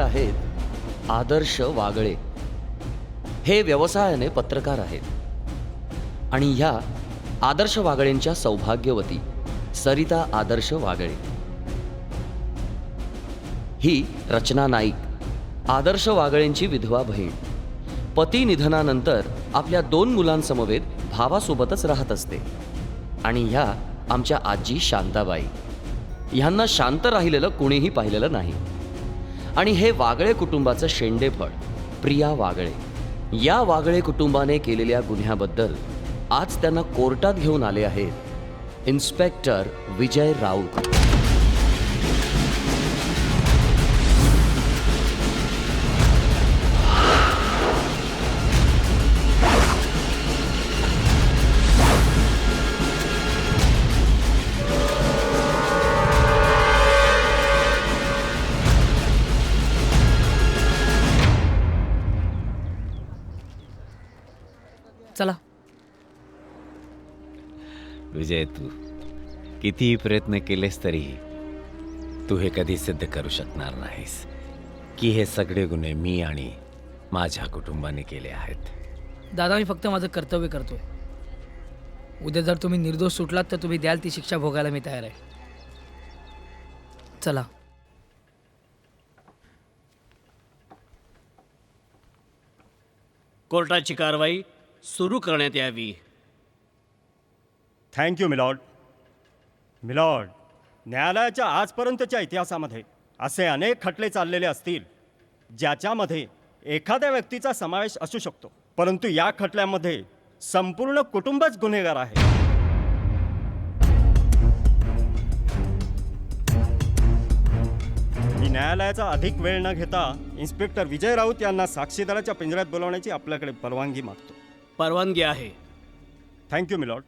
आहेत आदर्श वागळे. हे व्यवसायाने पत्रकार आहेत आणि ह्या आदर्श वागळेंच्या सौभाग्यवती सरिता आदर्श वागळे. ही रचना नाईक आदर्श वागळेंची विधवा बहीण. पती निधनानंतर आपल्या 2 मुलांसमवेत भावासोबतच राहत असते. आणि ह्या आमच्या आजी शांताबाई. ह्यांना शांत राहिलेलं कुणीही पाहिलेलं नाही. आणि हे वागळे कुटुंबाचं शेंडेफळ प्रिया वागळे. या वागळे कुटुंबाने केलेल्या गुन्ह्याबद्दल आज त्यांना कोर्टात घेऊन आले आहेत इन्स्पेक्टर विजय राऊत. चला. विजय, तू कितीही प्रयत्न केलेस तरीही तू हे कधी सिद्ध करू शकणार नाहीस की हे सगळे गुन्हे मी आणि माझ्या कुटुंबाने केले आहेत. दादा, मी फक्त माझं कर्तव्य करतोय. उद्या जर तुम्ही निर्दोष सुटलात तर तुम्ही द्याल ती शिक्षा भोगायला मी तयार आहे. चला. कोर्टाची कारवाई सुरू करण्यात यावी. Thank you milord. मिलॉर्ड, न्यायालयाच्या आजपर्यंतच्या इतिहासामध्ये असे अनेक खटले चाललेले असतील ज्याच्यामध्ये एखाद्या व्यक्तीचा समावेश असू शकतो, परंतु या खटल्यामध्ये संपूर्ण कुटुंबच गुन्हेगार आहे. मी न्यायालयाचा अधिक वेळ न घेता इन्स्पेक्टर विजय राऊत यांना साक्षीदाराच्या पिंजऱ्यात बोलावण्याची आपल्याकडे परवानगी मागतो. परवानगी आहे. Thank you milord.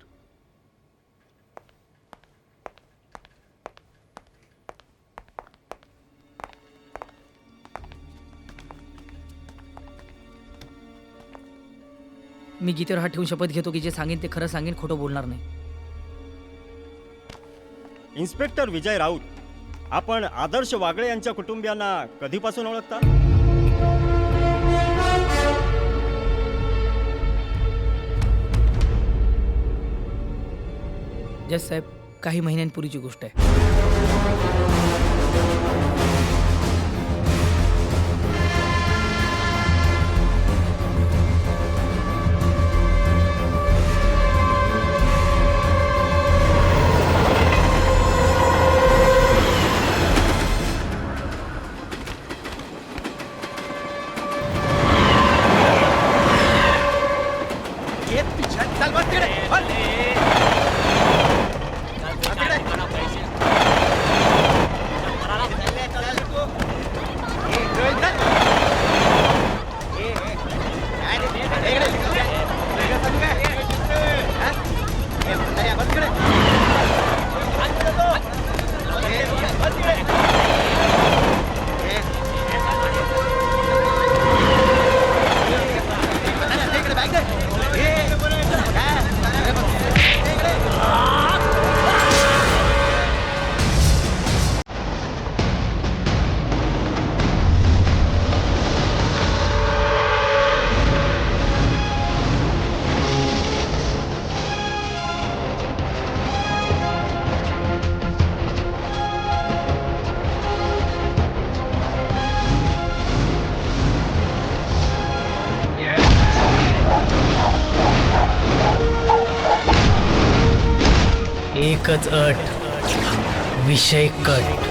मी गीतेवर हात ठेवून शपथ घेतो की जे सांगेन ते खरं सांगेन, खोटं बोलणार नाही. इन्स्पेक्टर विजय राऊत, आपण आदर्श वागळे यांच्या कुटुंबियांना कधीपासून ओळखता? जज साहेब, काही महिन्यांपूर्वीची गोष्ट आहे. एकच अट, विषय कट.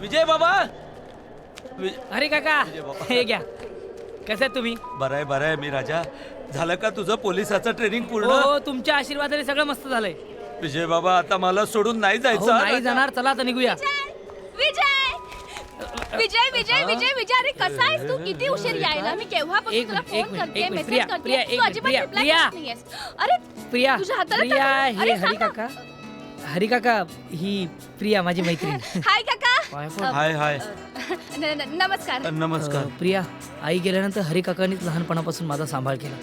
विजय बाबा. अरे काका हे घ्या. कसं आहे तुम्ही? बरं आहे मी राजा. झालं का तुझं पोलिसाचं ट्रेनिंग पूर्ण? हो तुमच्या आशीर्वादाने सगळं मस्त झालंय. विजय बाबा आता मला सोडून नाही हो जायचं. नाही जाणार. चला आता निघूया. विजय विजय विजय विजय विजय अरे कसा आहेस तू? किती उशीर यायला? मी केव्हापासून एक तुला मिनिट, फोन एक करते, मिनिट, मेसेज प्रिया, करते. प्रिया, तू एक मिनिट, अजिबात प्रिया, reply प्रिया. करत नाहीयेस. अरे प्रिया तुझ्या हाताला प्रिया काय? हे अरे हरी सांग ना. काका. हरी काका ही प्रिया माझी मैत्रीण. हाय काका. पाय पड. हाय नमस्कार. नमस्कार. प्रिया आई गेल्यानंतर हरी काकांनीच लहानपणापासून माझा सांभाळ केला.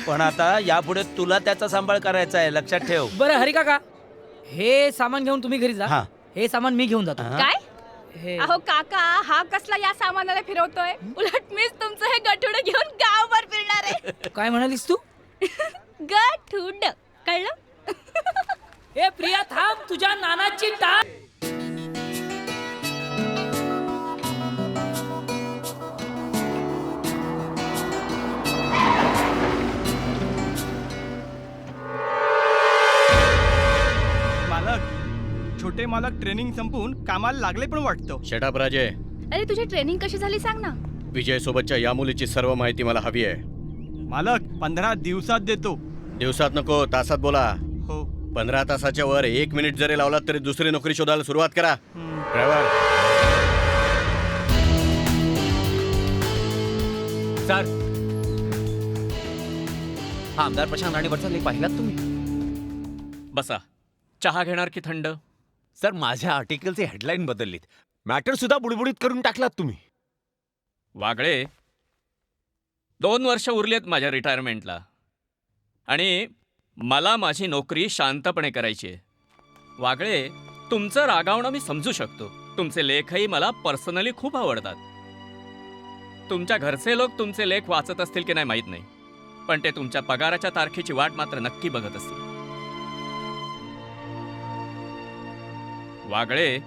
पण आता यापुढे तुला त्याचा सांभाळ करायचा आहे, लक्षात ठेव. बरं हरी काका हे सामान घेऊन तुम्ही घरी जा. हा. हे सामान मी घेऊन जातो. काय? हे अहो काका हा कसला या सामानाला फिरवतोय? उलट मीच तुमचं हे गठुड घेऊन गावभर फिरणार आहे. काय म्हणालीस तू? गठुड कळलं? हे प्रिया थांब तुझ्या नानाची टाळ. मालक, छोटे मालक ट्रेनिंग संपवून कामाला लागले पण वाटतं. शटाप राजे. अरे तुझी ट्रेनिंग कशी झाली सांग ना. विजय सोबतच्या या मुलीची सर्व माहिती मला हवी आहे. मालक 15 दिवसात देतो. दिवसात नको, तासात बोला. हो. 15 तासाच्या वर 1 मिनिट जरी लावलात तरी दुसरी नोकरी शोधायला सुरुवात करा. ड्रायव्हर. सर हा आमदार प्रशांत राणेवरचा लेख पाहिलात तुम्ही? बसा. चहा घेणार की थंड? सर माझ्या आर्टिकलचे हेडलाईन बदललीत. मॅटर सुद्धा बुडबुडीत करून टाकलात तुम्ही. वागळे 2 वर्ष उरलेत माझ्या रिटायरमेंटला आणि मला माझी नोकरी शांतपणे करायची आहे. वागळे तुमचं रागावणं मी समजू शकतो. तुमचे लेखही मला पर्सनली खूप आवडतात. तुमच्या घरचे लोक तुमचे लेख वाचत असतील की नाही माहीत नाही, पण ते तुमच्या पगाराच्या तारखेची वाट मात्र नक्की बघत असतील. वागळे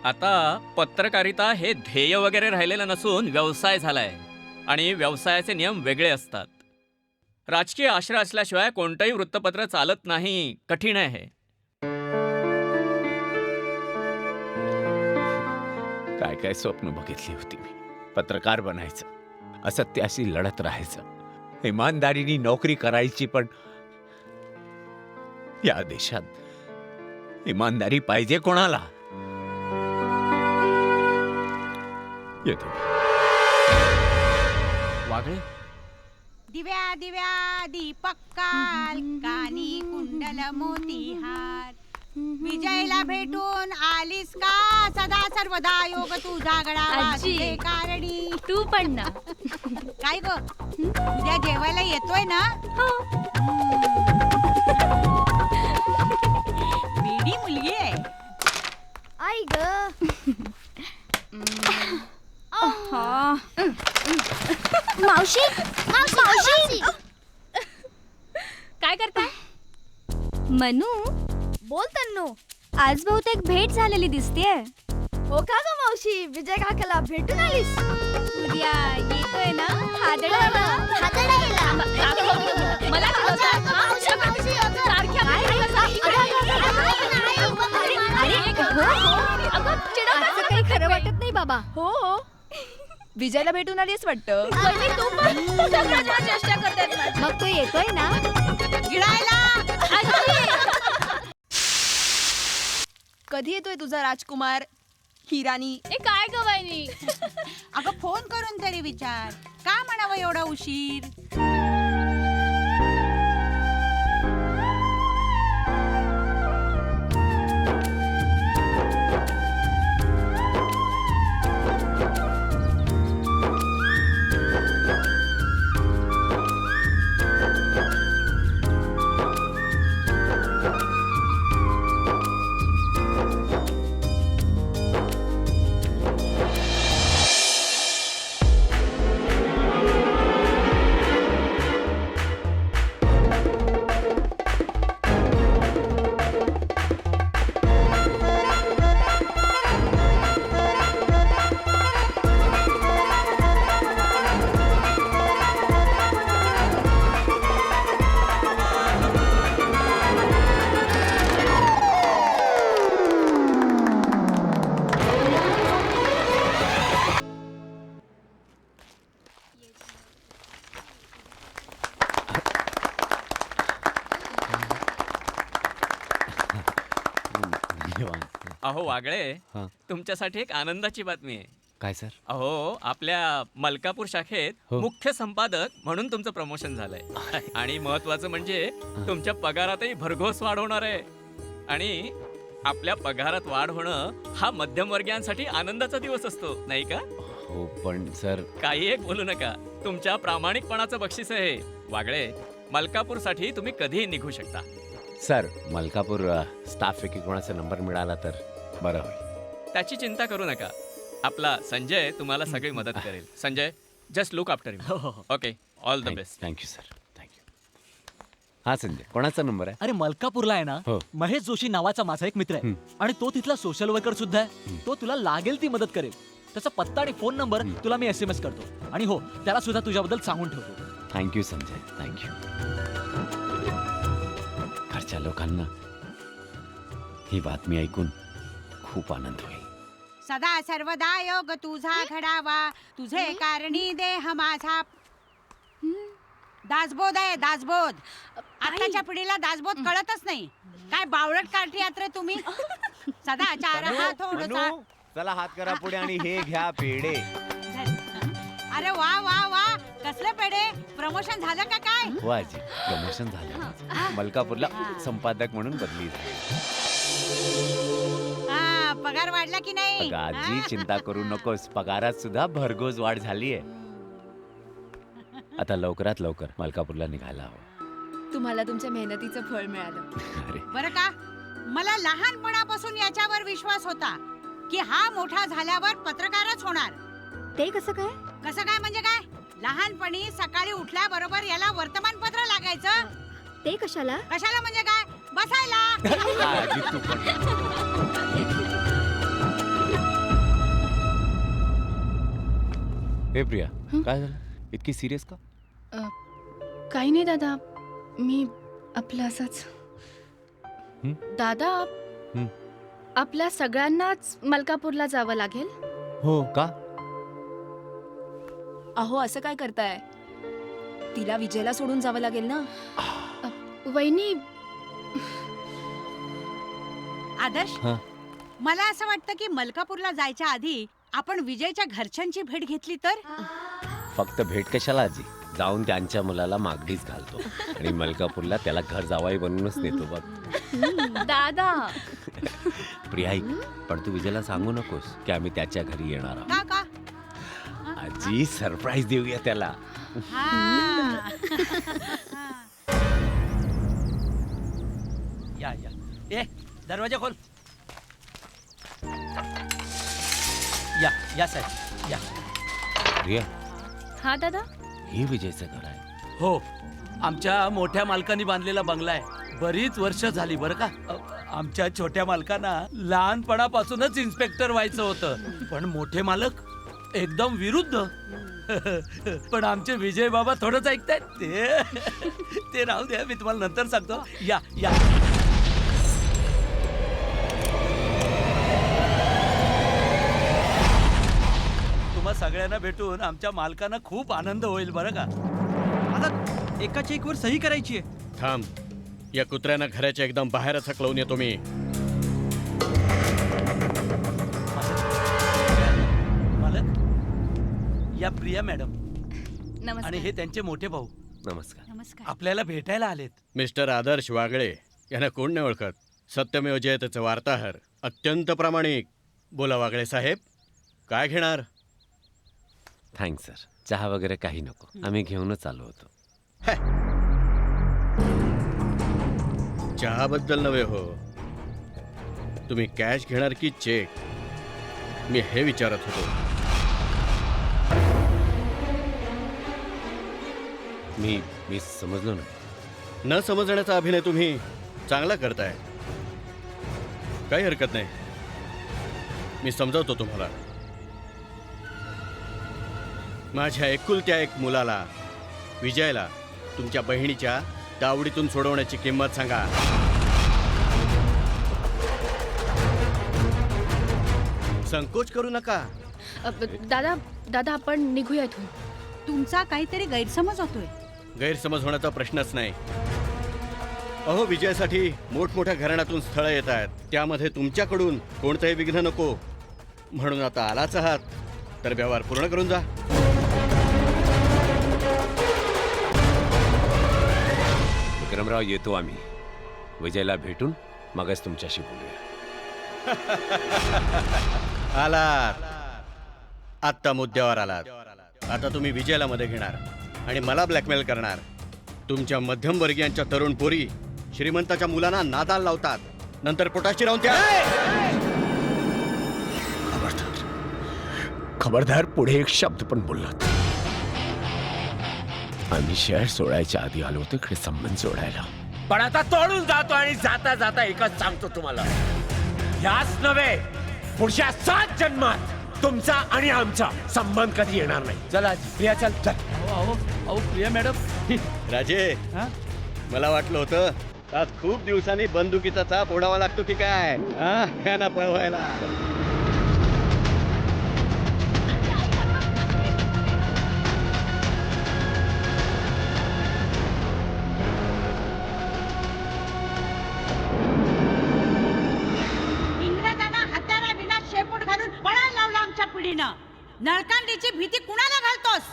आता पत्रकारिता हे ध्येय वगैरे राहिलेलं नसून व्यवसाय झालाय आणि व्यवसायाचे नियम वेगळे असतात. राजकीय आश्रय असल्याशिवाय कोणतंही वृत्तपत्र चालत नाही. कठीण आहे हे. काय काय स्वप्न बघितली होती मी. पत्रकार बनायचं, असत्याशी लढत राहायचं, इमानदारीने नोकरी करायची. पण या देशात इमानदारी पाहिजे कोणाला? येतो. वागळे दिव्या दिव्या दीपक काल कानी कुंडल मोतीहार विजयला भेटून आलीस का सदा सर्वदा योग तुझा गळा आजी. वाजते कारणी. तू पण ना. काय ग उद्या जेवायला येतोय ना? बिडी मुलगी आहे. आई ग. मावशी मावशी काय करताय? मनू बोल तन्नू. आज बहुतेक भेट झालेली दिसतेय. हो का ग मावशी? विजय काकाला भेटून आलीस? उद्या येतोय ना हादडायला. मला काही खरं वाटत नाही बाबा. हो विजयला भेटून आलीस वाटतं. चेष्टा करतात. मग तो येतोय ना गिळायला. कधी येतोय तुझा राजकुमार हिरानी? ए काय गवायनी? अगं फोन करून तरी विचार. का म्हणावं एवढा उशीर? अहो वागळे, हां. तुमच्यासाठी एक आनंदाची बातमी आहे. काय सर? अहो आपल्या मलकापूर शाखेत हो. मुख्य संपादक म्हणून तुमचं प्रमोशन झालंय आणि महत्वाचं म्हणजे तुमच्या पगारातही भरघोस वाढ होणार आहे. आणि आपल्या पगारात वाढ होणं हा मध्यमवर्गीयांसाठी आनंदाचा दिवस असतो, नाही का? हो पण सर, काही एक बोलू नका, तुमच्या प्रामाणिकपणाचं बक्षीस आहे. वागळे, मलकापूरसाठी तुम्ही कधीही निघू शकता. सर मलकापूर स्टाफपैकी कोणाचा नंबर मिळाला तर बरं होईल. त्याची चिंता करू नका. आपला संजय तुम्हाला सगळी मदत करेल. संजय, जस्ट लुक आफ्टर हो, मी. Okay, all the best. Thank you sir, thank you. हा संजय, कोणाचा नंबर आहे? अरे मलकापूरला आहे ना, हो. महेश जोशी नावाचा माझा एक मित्र आहे आणि तो तिथला सोशल वर्कर सुद्धा आहे. तो तुला लागेल ती मदत करेल. त्याचा पत्ता आणि फोन नंबर तुला मी SMS करतो. आणि हो, त्याला सुद्धा तुझ्याबद्दल सांगून ठेवतो. Thank you Sanjay, thank you. घरच्या लोकांना ही बातमी ऐकून खूप आनंद होईल. सदा सर्वदा योग तुझा घडावा, तुझे कारणी देह माझा. दासबोध आहे दासबोध. आताच्या पिढीला दासबोध कळतच नाही. काय बावळट काठी आहात रे तुम्ही. सदा चार हात थोडसा. चला हात करा पुढे आणि हे घ्या पेढे. अरे वा वा वा, कसले पेढे. प्रमोशन झालं का काय? हो आजी, प्रमोशन झालं माझं. मलकापूरला संपादक म्हणून बदली झाली. हा, पगार वाढला की नाही? अगं आजी, चिंता करू नकोस, पगारात सुद्धा भरघोस वाढ झालीये. आता लवकरात लवकर मलकापूरला निघायला हवं. तुम्हाला तुमच्या मेहनतीचं फळ मिळालं. अरे बरं का, मला लहानपणापासून याच्यावर विश्वास होता की हा मोठा झाल्यावर पत्रकारच होणार. ते कसं काय? कसं काय म्हणजे काय? लहानपणी सकाळी उठल्याबरोबर याला वर्तमानपत्र लागायचं. ते कशाला? कशाला म्हणजे काय? बसायला. आजी तू पण. हे प्रिया, काय झालं? इतकी सिरियस का? काही नाही दादा, मी आपलं असंच. दादा, आपल्या सगळ्यांनाच मलकापूरला जावं लागेल. हो का? अहो असं काय करताय? तिला विजयला सोडून जावं लागेल ना. वहिनी, आदर्श, हा. मला असं वाटतं की मलकापूरला जायच्या आधी आपण विजयच्या घरच्यांची भेट घेतली तर. फक्त भेट कशाला आजी, जाऊन त्यांच्या मुलाला मागणीच घालतो आणि मलकापूरला त्याला घर जावाई बनवूनच नेतो बघ. दादा. प्रिया ऐक, पण तू विजयला सांगू नकोस की आम्ही त्याच्या घरी येणार आहोत. का का? आजी, सरप्राईज देऊया त्याला. हा. या या, ए दरवाजा खोल. या साहेब या. प्रिया, हा दादा. हे विजयचं घर आहे. हो, आमच्या मोठ्या मालकांनी बांधलेला बंगला आहे. बरीच वर्ष झाली बरं का. आमच्या छोट्या मालकांना लहानपणापासूनच इन्स्पेक्टर व्हायचं होतं, पण मोठे मालक एकदम विरुद्ध. पण आमचे विजय बाबा थोडंच ऐकतायत. ते राहू द्या, मी तुम्हाला नंतर सांगतो. या या. तुम्हा सगळ्यांना भेटून आमच्या मालकांना खूप आनंद होईल बरं का. आता एका चेकवर सही करायची आहे. थांब, या कुत्र्यांना घराच्या एकदम बाहेरच हकलवून येतो मी. मालक, या प्रिया मॅडम आणि नमस्कार. हे त्यांचे मोठे भाऊ नमस्कार. नमस्कार. आपल्याला भेटायला आलेत. मिस्टर आदर्श वागळे यांना कोण नाही ओळखत. सत्यमेव जयतेचे वार्ताहर, अत्यंत प्रामाणिक. बोला वागळे साहेब, काय घेणार? Thanks sir. चहा वगैरे काही नको, आम्ही घेऊनच आलो होतो. चहाबद्दल नव्हे हो, तुम्ही कॅश घेणार की चेक, मी हे विचारत होतो. मी समजलो नाही. न समजण्याचा अभिनय तुम्ही चांगला करताय. काही हरकत नाही, मी समजावतो तुम्हाला. माझ्या एकुलत्या एक मुलाला, विजयला, तुमच्या बहिणीच्या तावडीतून सोडवण्याची किंमत सांगा. संकोच करू नका. दादा, दादा आपण निघूया इथून. तुमचा काहीतरी गैरसमज होतोय. गैरसमज होण्याचा प्रश्नच नाही. अहो विजयासाठी मोठमोठ्या घराण्यातून स्थळं येत आहेत, त्यामध्ये तुमच्याकडून कोणतंही विघ्न नको. म्हणून आता आलाच आहात तर व्यवहार पूर्ण करून जा. विक्रमराव, येतो आम्ही. विजयला भेटून मगच तुमच्याशी बोलूया. आलात, आत्ता मुद्द्यावर आलात. आता तुम्ही विजयाला मध्ये घेणार आणि मला ब्लॅकमेल करणार. तुमच्या मध्यमवर्गीयांच्या तरुण पोरी श्रीमंताच्या मुलांना नादाला लावतात, नंतर पोटाशी राहून त्या. खबरदार, पुढे एक शब्द पण बोललात. आम्ही शहर सोडायच्या आधी आलो होतो इकडे संबंध जोडायला, पण आता तोडून जातो. आणि जाता जाता एकच सांगतो तुम्हाला, याच नव्हे पुढच्या 7 जन्मात तुमचा आणि आमचा संबंध कधी येणार नाही. चला प्रिया, चल चल. अहो प्रिया मॅडम. राजे, मला वाटलं होतं आज खूप दिवसांनी बंदुकीचा चाप ओढावा लागतो की काय, यांना पळवायला. इंग्रजांना हत्यारा विना शेपूट घालून पळायला लावलं आमच्या पिढीनं. नळकांडीची भीती कुणाला घालतोस?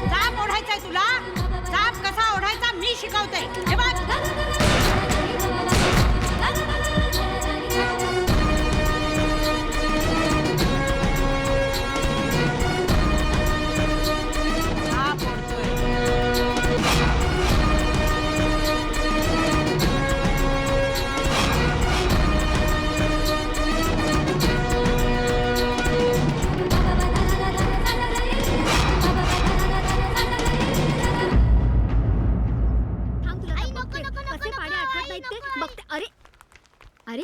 चाप ओढायचाय तुला? चाप कसा ओढायचा मी शिकवते. हे बघ. चाप ओढतोय. बघते. अरे अरे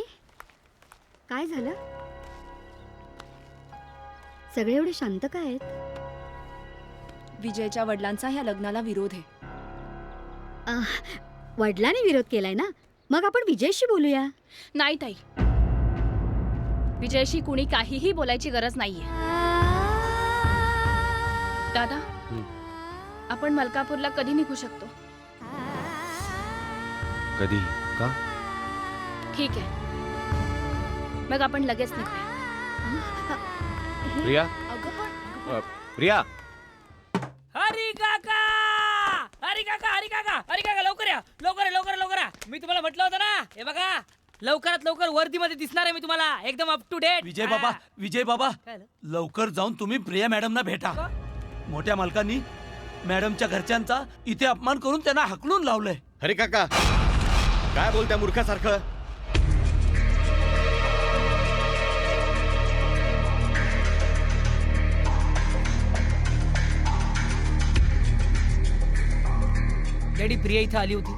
काय झालं? सगळे एवढे शांत काय आहेत? विजयच्या वडिलांचा ह्या लग्नाला विरोध आहे. वडिलांनी विरोध केलाय ना, मग आपण विजयशी बोलूया. नाही ताई, विजयशी कुणी काहीही बोलायची गरज नाहीये. दादा, आपण मलकापूरला कधी निघू शकतो? कधी? का? ठीक आहे, मग आपण लगेच निघूया. प्रिया, प्रिया. हरी काका, हरी काका, हरी काका, हरी काका, लवकर या, लवकर लवकर लवकर या. मी तुम्हाला म्हटलं होतं ना, हे बघा लवकरात लवकर वर्दीमध्ये दिसणार आहे मी तुम्हाला, एकदम अप टू डेट. विजय बाबा, लवकर जाऊन तुम्ही प्रिया मॅडमना भेटा. मोठ्या मालकांनी मॅडमच्या घरच्यांचा इथे अपमान करून त्यांना हाकलून लावलंय. अरे काका, काय बोलत्या मूर्खासारखं? डॅडी, प्रिया इथं आली होती.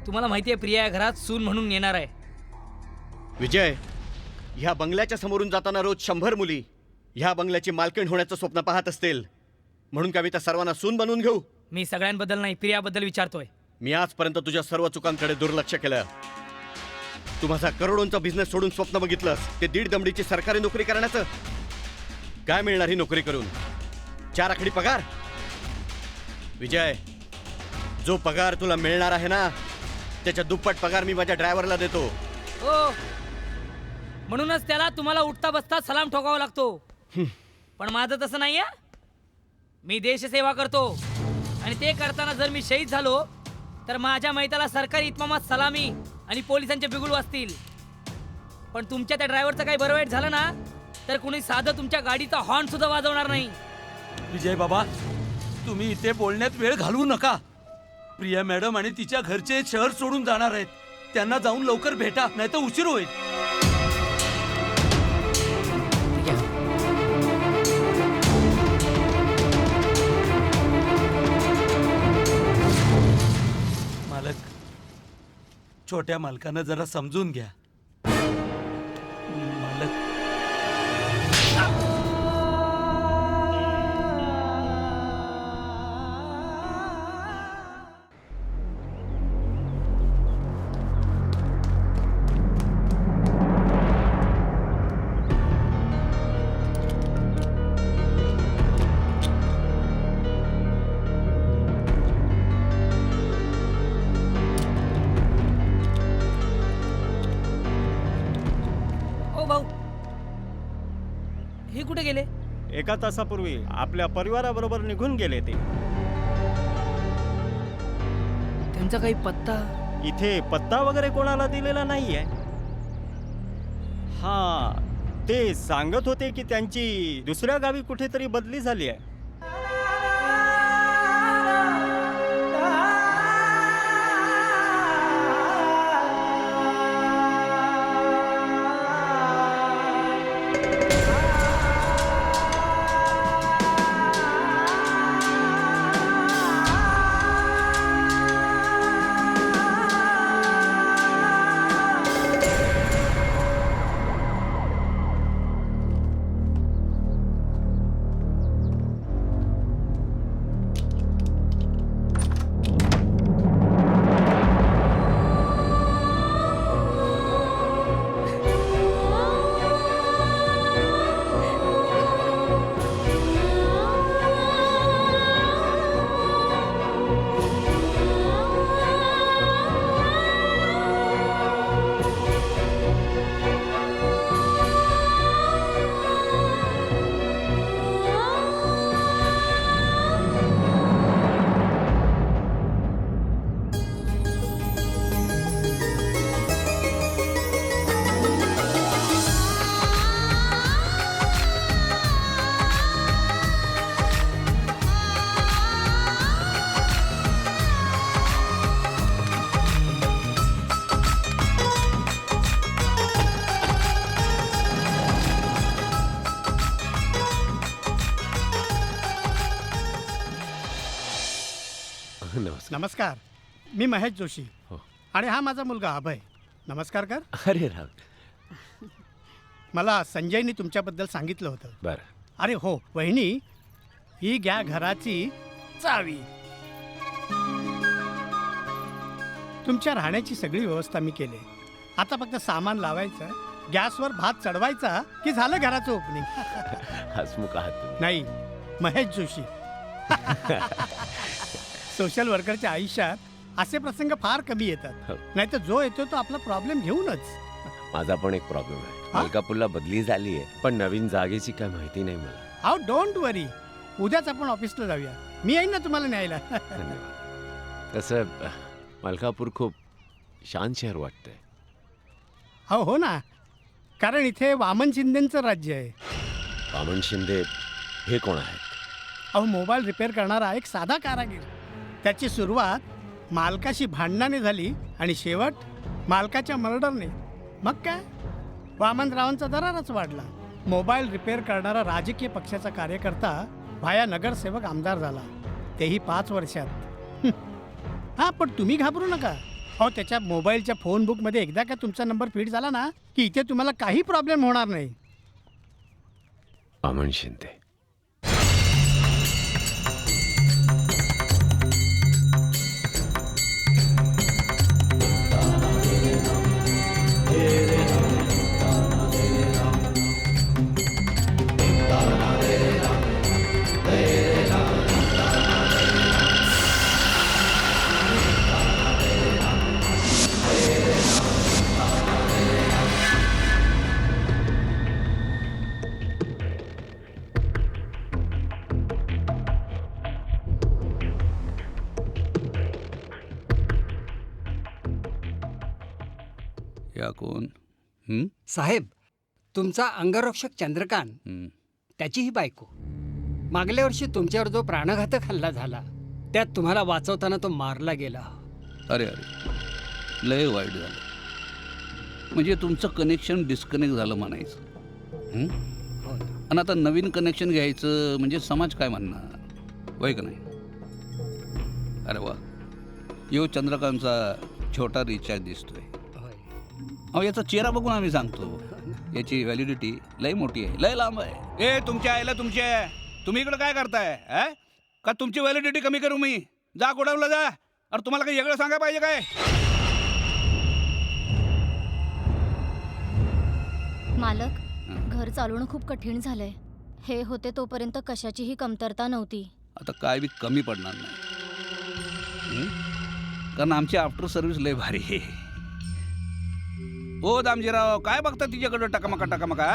तुम्हाला माहितीये प्रिया या घरात सून म्हणून येणार आहे. विजय, ह्या बंगल्याच्या समोरून जाताना रोज 100 मुली ह्या बंगल्याची मालकीण होण्याचं स्वप्न पाहत असतील, म्हणून का मी त्या सर्वांना सून बनवून घेऊ? मी सगळ्यांबद्दल नाही, प्रियाबद्दल विचारतोय. मी आजपर्यंत तुझ्या सर्व चुकांकडे दुर्लक्ष केलं. तू माझा करोडोंचा बिझनेस सोडून स्वप्न बघितलंस, ते 1.5 दमडीची सरकारी नोकरी करण्याचं. काय मिळणार ही नोकरी करून? 4 आकडी पगार? विजय, जो पगार तुला मिळणार आहे ना, त्याच्या दुप्पट पगार मी माझ्या ड्रायव्हरला देतो. हो, म्हणूनच त्याला तुम्हाला उठता बसता सलाम ठोकावा लागतो. पण माझं तसं नाहीये. मी देशसेवा करतो आणि ते करताना जर मी शहीद झालो तर माझ्या मैताला सरकारी इतमामात सलामी आणि पोलिसांचे बिगुल वाजतील. पण तुमच्या त्या ड्रायव्हरचं काही बरं वाईट झालं ना, तर कुणी साधं तुमच्या गाडीचा हॉर्न सुद्धा वाजवणार नाही. विजय बाबा, तुम्ही इथे बोलण्यात वेळ घालवू नका. प्रिया मॅडम आणि तिच्या घरचे शहर सोडून जाणार आहेत. त्यांना जाऊन लवकर भेटा, नाही तर उशीर होईल. मालक, छोट्या मालकांना जरा समजून घ्या. मालक, हे कुठे गेले? एका तासापूर्वी आपल्या परिवाराबरोबर निघून गेले ते. त्यांचा काही पत्ता? इथे पत्ता वगैरे कोणाला दिलेला नाहीये. हा, ते सांगत होते की त्यांची दुसऱ्या गावी कुठेतरी बदली झाली आहे. नमस्कार, मी महेश जोशी. हो. आणि हा माझा मुलगा अभय. नमस्कार कर. अरे राव. मला संजयनी तुमच्याबद्दल सांगितलं होतं. बरं. अरे हो वहिनी, ही घ्या घराची चावी. तुमच्या राहण्याची सगळी व्यवस्था मी केली. आता फक्त सामान लावायचं, गॅसवर भात चढवायचा की झालं घराचं ओपनिंग. हसमुख आहात तुम्ही. नाही, महेश जोशी. सोशल वर्करच्या आयुष्यात असे प्रसंग फार कमी येतात. नाही तर जो येतो तो आपला प्रॉब्लेम घेऊनच. माझा पण एक प्रॉब्लेम आहे. मलकापूरला बदली झाली आहे, पण नवीन जागेची काय माहिती नाही मला. हाऊ डोंट वरी, उद्याच आपण ऑफिसला जाऊया. मी येईन ना तुम्हाला न्यायला. धन्यवाद. तसं मलकापूर खूप शांत शहर वाटतंय. हो ना, कारण इथे वामन शिंदेचं राज्य आहे. वामन शिंदे हे कोण आहेत? अहो, मोबाईल रिपेअर करणारा एक साधा कारागीर. त्याची सुरुवात मालकाशी भांडणाने झाली आणि शेवट मालकाच्या मर्डरने. मग काय, वामनरावांचा दरारच वाढला. मोबाईल रिपेअर करणारा राजकीय पक्षाचा कार्यकर्ता व्हाया नगरसेवक आमदार झाला, तेही 5 वर्षात. हां, पण तुम्ही घाबरू नका. हो, त्याच्या मोबाईलच्या फोन बुकमध्ये एकदा का तुमचा नंबर फीड झाला ना की इथे तुम्हाला काही प्रॉब्लेम होणार नाही. वामन शिंदे. या कोण? साहेब, तुमचा अंगरक्षक चंद्रकांत, त्याची ही बायको. मागल्या वर्षी तुमच्यावर जो प्राणघातक हल्ला झाला त्यात तुम्हाला वाचवताना तो मारला गेला. अरे अरे, लय वाईट झालं. म्हणजे तुमचं कनेक्शन डिस्कनेक्ट झालं म्हणायचं. आणि आता नवीन कनेक्शन घ्यायचं म्हणजे समाज काय म्हणणार, होय का नाही? अरे वा, यो चंद्रकांतचा छोटा रिचार्ज दिसतोय. अहो, याचा चेहरा बघून आम्ही सांगतो याची व्हॅलिडिटी लय मोठी आहे, लय लांब आहे. ए तुमच्या आईला तुमच्या, तुम्ही इकडं काय करताय? का तुमची व्हॅलिडिटी कमी करू मी? जा गोडाऊनला जा. अरे तुम्हाला काही वेगळं सांगायला पाहिजे काय? मालक, घर चालवणं खूप कठीण झालंय. हे होते तोपर्यंत कशाचीही कमतरता नव्हती. आता काय बी कमी पडणार नाही, कारण आमची आफ्टर सर्व्हिस लय भारी आहे. ओ दामजीराव, काय बघता तिच्याकडं टकामका टकामका?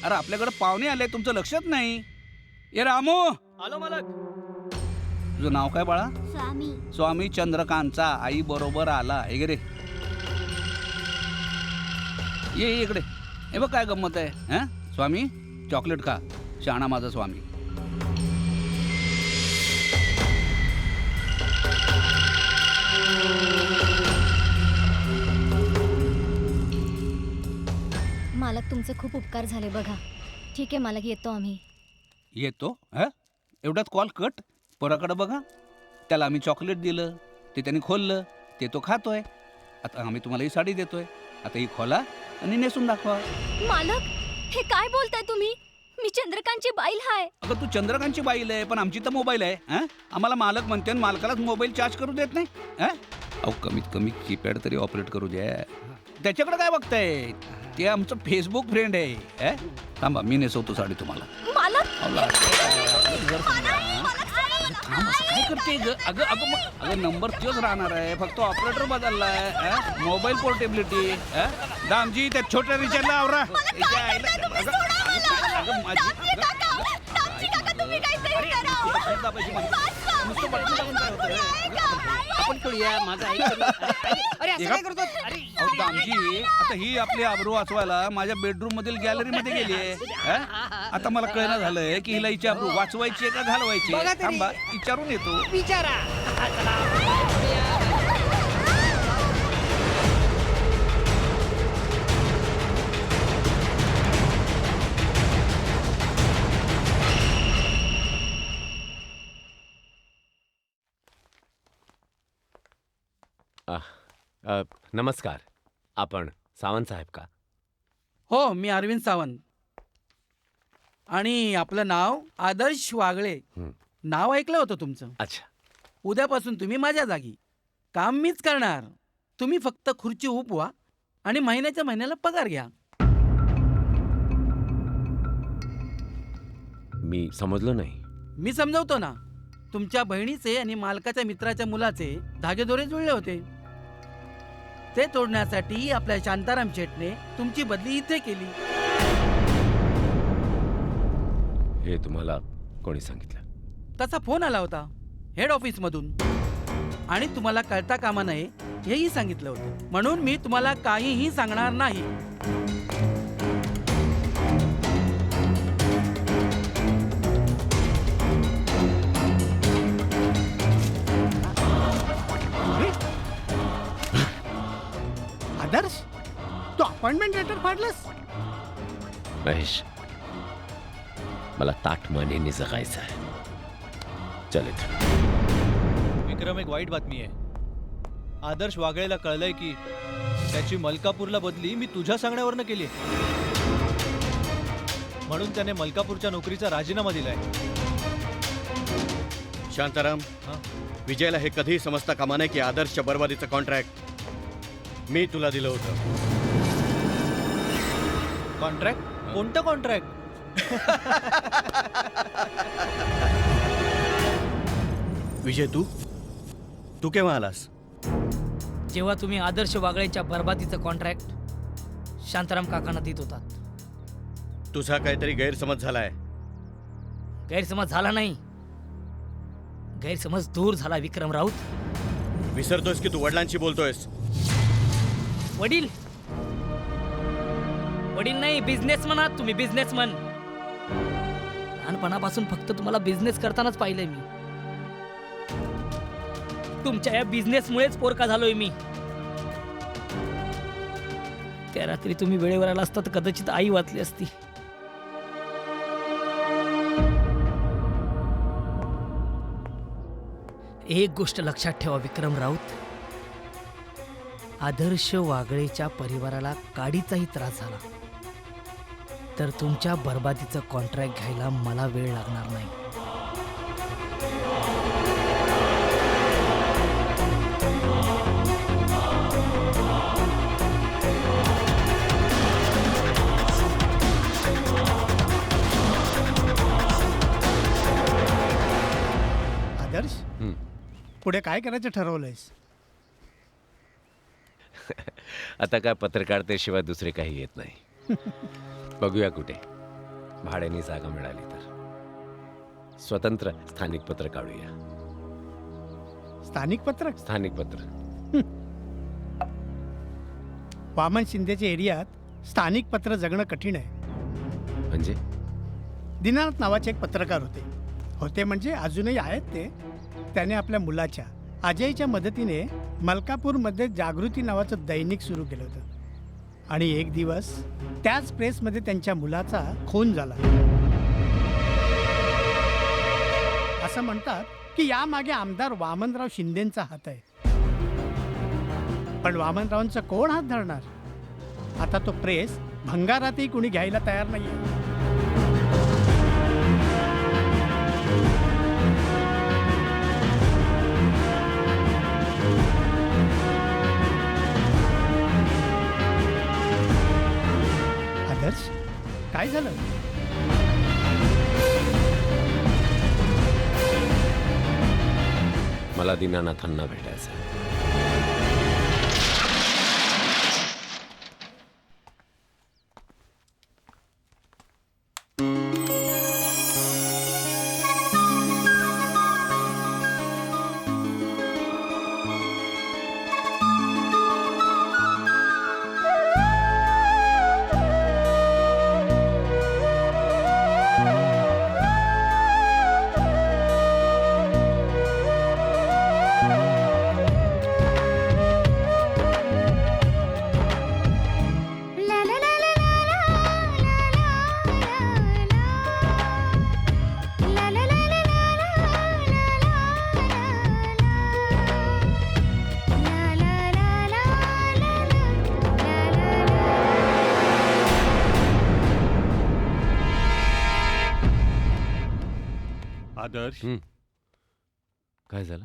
अरे आपल्याकडे पाहुणे आले, तुमचं लक्षात नाही. ये रामू, आलो मालक. तुझं नाव काय बाळा? स्वामी. स्वामी चंद्रकांतचा आई बरोबर आला. हे रे, ये इकडे. हे बघ काय गंमत आहे. हा स्वामी, चॉकलेट खा. शहाणा माझा स्वामी. मालक तुमचे खूप उपकार झाले बघा. ठीक आहे मालक, येतो आम्ही. येतो. हा एवढ्यात कॉल कट. पोराकडे बघा, त्याला आम्ही चॉकलेट दिलं, ते त्याने खोललं, ते तो खातोय. आता आम्ही तुम्हाला ही साडी देतोय, आता ही खोला आणि नेसून दाखवा. मालक हे काय बोलताय तुम्ही? मी चंद्रकांतची बाईल हाय. अगं तू चंद्रकांतची बाईल आहे, पण आमची तर मोबाईल आहे. हा आम्हाला मालक म्हणते आणि मालकालाच मोबाईल चार्ज करू देत नाही. हा अहो कमीत कमी कीपॅड तरी ऑपरेट करू द्या. त्याच्याकडे काय बघताय? ते आमचं फेसबुक फ्रेंड आहे. हा? थांबा मी नेसवतो साडी तुम्हाला. मालक काय करते ग? अगं नंबर तोच राहणार आहे, फक्त ऑपरेटर बदललाय. Mobile portability. दामजी त्या छोट्या रिचार्जला आवरा. आपण करूया माझा दामजी आता ही आपली आबरू वाचवायला माझ्या बेडरूम मधील गॅलरी मध्ये गेली आहे. आता मला कळना झालंय की हिला हिची आबरू वाचवायची का घालवायची. थांबा विचारून येतो. विचारा. नमस्कार. आपण सावंत साहेब का? हो मी अरविंद सावंत. आणि आपलं नाव आदर्श वागळे. नाव ऐकलं होतं तुमचं. अच्छा. उद्यापासून तुम्ही माझ्या जागी. काम मीच करणार. तुम्ही फक्त खुर्ची उपवा आणि महिन्याच्या महिन्याला पगार घ्या. मी समजलो नाही. मी समजवतो ना. तुमच्या बहिणीचे आणि मालकाच्या मित्राच्या मुलाचे धागेदोरे जुळले होते. ते तोडण्यासाठी आपल्या शांताराम शेटने तुमची बदली इथे केली. हे तुम्हाला कोणी सांगितलं? तसा फोन आला होता हेड ऑफिस मधून. आणि तुम्हाला कळता कामा नये हेही सांगितलं होतं. म्हणून मी तुम्हाला काहीही सांगणार नाही. आदर्श तू अपॉइंटमेंट लेटर फाडलंस? महेश, मला ताटमानेने जगायचं आहे. चल इथं. विक्रम, एक वाईट बातमी आहे. आदर्श वागळेला कळलंय की त्याची मलकापूरला बदली मी तुझ्या सांगण्यावरनं केली. म्हणून त्याने मलकापूरच्या नोकरीचा राजीनामा दिलाय. शांताराम, विजयला हे कधीही समजता कामा नये की आदर्शच्या बरबादीचं कॉन्ट्रॅक्ट मी तुला दिलं होतं. कॉन्ट्रॅक्ट? कोणतं कॉन्ट्रॅक्ट? विजय तू केव्हा आलास? जेव्हा तुम्ही आदर्श वागळेच्या बरबादीचं कॉन्ट्रॅक्ट शांताराम काकांना देत होतात. तुझा काहीतरी गैरसमज झालाय. गैरसमज झाला नाही, गैरसमज दूर झाला. विक्रम राऊत, विसरतोयस की तू वडिलांशी बोलतोयस? वडील वडील नाही, बिझनेसमन आहात तुम्ही. बिझनेसमन. लहानपणापासून फक्त तुम्हाला बिझनेस करतानाच पाहिलंय मी. तुमच्या या बिझनेसमुळेच पोरका झालोय मी. त्या रात्री तुम्ही वेळेवर आला असता तर कदाचित आई वाचली असती. एक गोष्ट लक्षात ठेवा विक्रम राऊत, आदर्श वागळेच्या परिवाराला काडीचाही त्रास झाला तर तुमच्या बरबादीचं कॉन्ट्रॅक्ट घ्यायला मला वेळ लागणार नाही. आदर्श, पुढे काय करायचं ठरवलंयस? आता काय पत्रकारितेशिवाय दुसरे काही येत नाही. बघूया कुठे. भाड्याने जागा मिळाली तर स्वतंत्र स्थानिक पत्र काढूया. स्थानिक पत्रक. स्थानिक पत्र. वामन शिंदेच्या एरियात स्थानिक पत्र जगणं कठीण आहे. म्हणजे दीनानाथ नावाचे एक पत्रकार होते म्हणजे अजूनही आहेत ते. त्याने आपल्या मुलाच्या अजयच्या मदतीने मलकापूरमध्ये जागृती नावाचं दैनिक सुरू केलं होतं. आणि एक दिवस त्याच प्रेसमध्ये त्यांच्या मुलाचा खून झाला. असं म्हणतात की यामागे आमदार वामनराव शिंदेंचा हात आहे. पण वामनरावांचा कोण हात धरणार? आता तो प्रेस भंगारातही कुणी घ्यायला तयार नाहीये. आदर्श, काय झालं? मला दीनानाथांना भेटायचं आहे. आदर्श, काय झालं?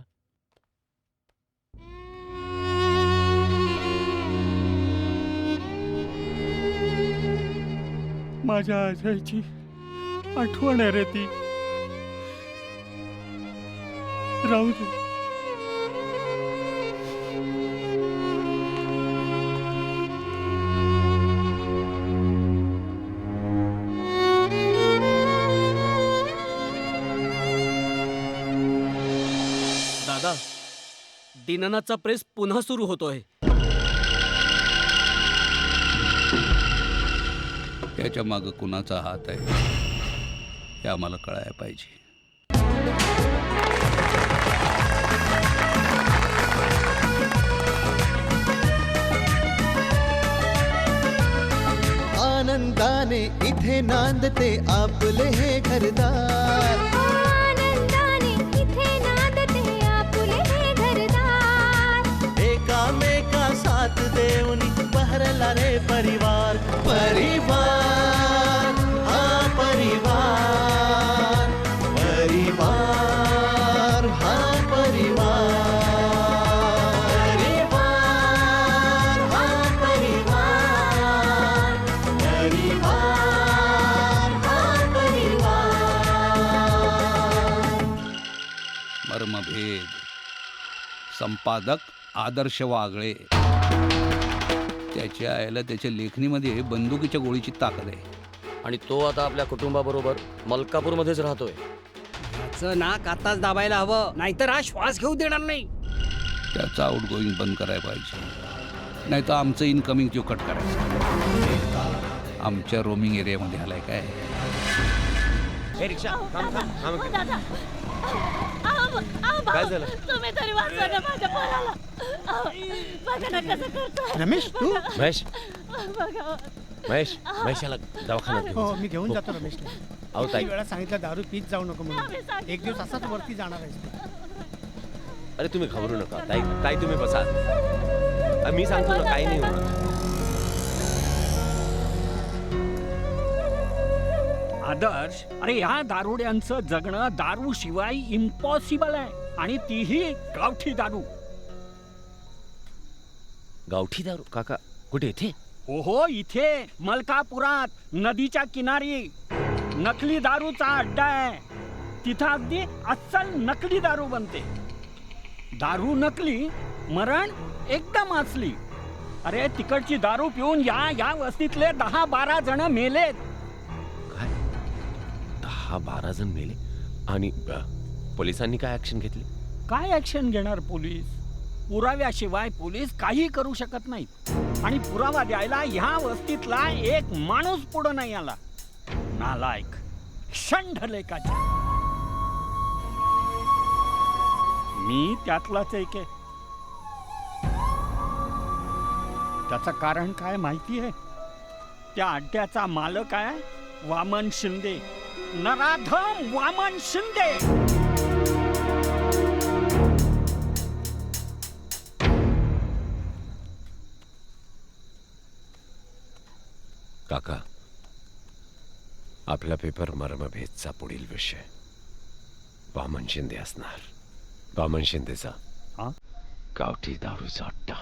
माझ्या अजयची आठवण आहे रे ती. राहू दे. दादा, दीनानाथचा प्रेस पुन्हा सुरू होतोय. त्याच्या मागं कुणाचा हात आहे हे आम्हाला कळायला पाहिजे. आनंदाने इथे नांदते आपले हे घरदार. आनंदाने इथे नांदते आपले हे घरदार. एकामेका साथ देऊन बहरला रे परिवार. परिवार हा परिवार. परिवार हा परिवार. परिवार हा परिवार. परिवार हा परिवार. मर्मभेद. संपादक आदर्श वागळे. त्याच्या आईला त्याच्या लेखणीमध्ये बंदुकीच्या गोळीची ताकद आहे. आणि तो आता आपल्या कुटुंबाबरोबर मलकापूरमध्येच राहतोय. याचं नाक आताच दाबायला हवं, नाहीतर हा श्वास घेऊ देणार नाही. त्याचं आउट गोईंग बंद करायला पाहिजे, नाही तर आमचं इनकमिंग तो कट करायचं. आमच्या रोमिंग एरियामध्ये आलाय काय? रिक्षा काय झालं? तुम्ही तरी वाचवा ना माझ्या पोराला. बघा ना कसं करतोय. रमेश, तू? महेश, महेशाला दवाखान्यात घेऊन हो, जा. मी घेऊन जातो रमेशला. अहो ताई, किती वेळा सांगितलं दारू पीत जाऊ नको म्हणून. एक दिवस असाच वरती जाणार आहेस. अरे तुम्ही घाबरू नका. ताई ताई तुम्ही बसा. मी सांगतो ना, काही नाही होणार. आदर्श, अरे या दारुड्यांचं जगणं दारू शिवाय इम्पॉसिबल आहे. आणि तीही गावठी दारू. गावठी दारू? काका कुठे? इथे? हो, इथे मलकापुरात नदीच्या किनारी नकली दारूचा अड्डा आहे. तिथं अगदी अस्सल नकली दारू बनते. दारू नकली, मरण एकदम असली. अरे तिकडची दारू पिऊन या वस्तीतले 10-12 जण मेलेत. 10-12 जण मेले आणि पोलिसांनी काय ऍक्शन घेतली? काय ऍक्शन घेणार पोलीस? पुराव्याशिवाय पोलीस काही करू शकत नाहीत आणि पुरावा द्यायला ह्या वस्तीतला एक माणूस पुढं नाही आला. नालायक षंढलेखाचे. मी त्यातलाच एक आहे. त्याचं कारण काय माहिती आहे? त्या अड्ड्याचा मालक आहे वामन शिंदे, नराधम वामन शिंदे. काका, आपला पेपर मर्मभेदचा पुढील विषय वामन शिंदे असणार. वामन शिंदेचा गावठी दारूचा अड्डा.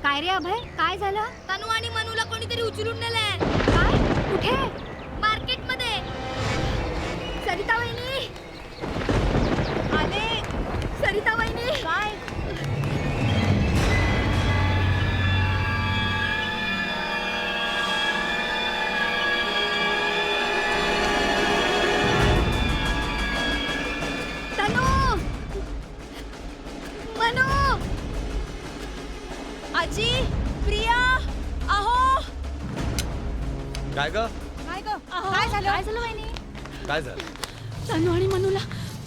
काय रे अभय, काय झालं? तनू आणि मनूला कोणीतरी उचलून नेलंय. काय? कुठे? मार्केटमध्ये. सरिता वहिनी आले. सरिता वहिनी. काय? तनू, मनू, आजी, प्रिया, अहो. काय ग? काय ग? काय झालं? काय झालं वहिनी? काय झालं? तनू आणि मनूला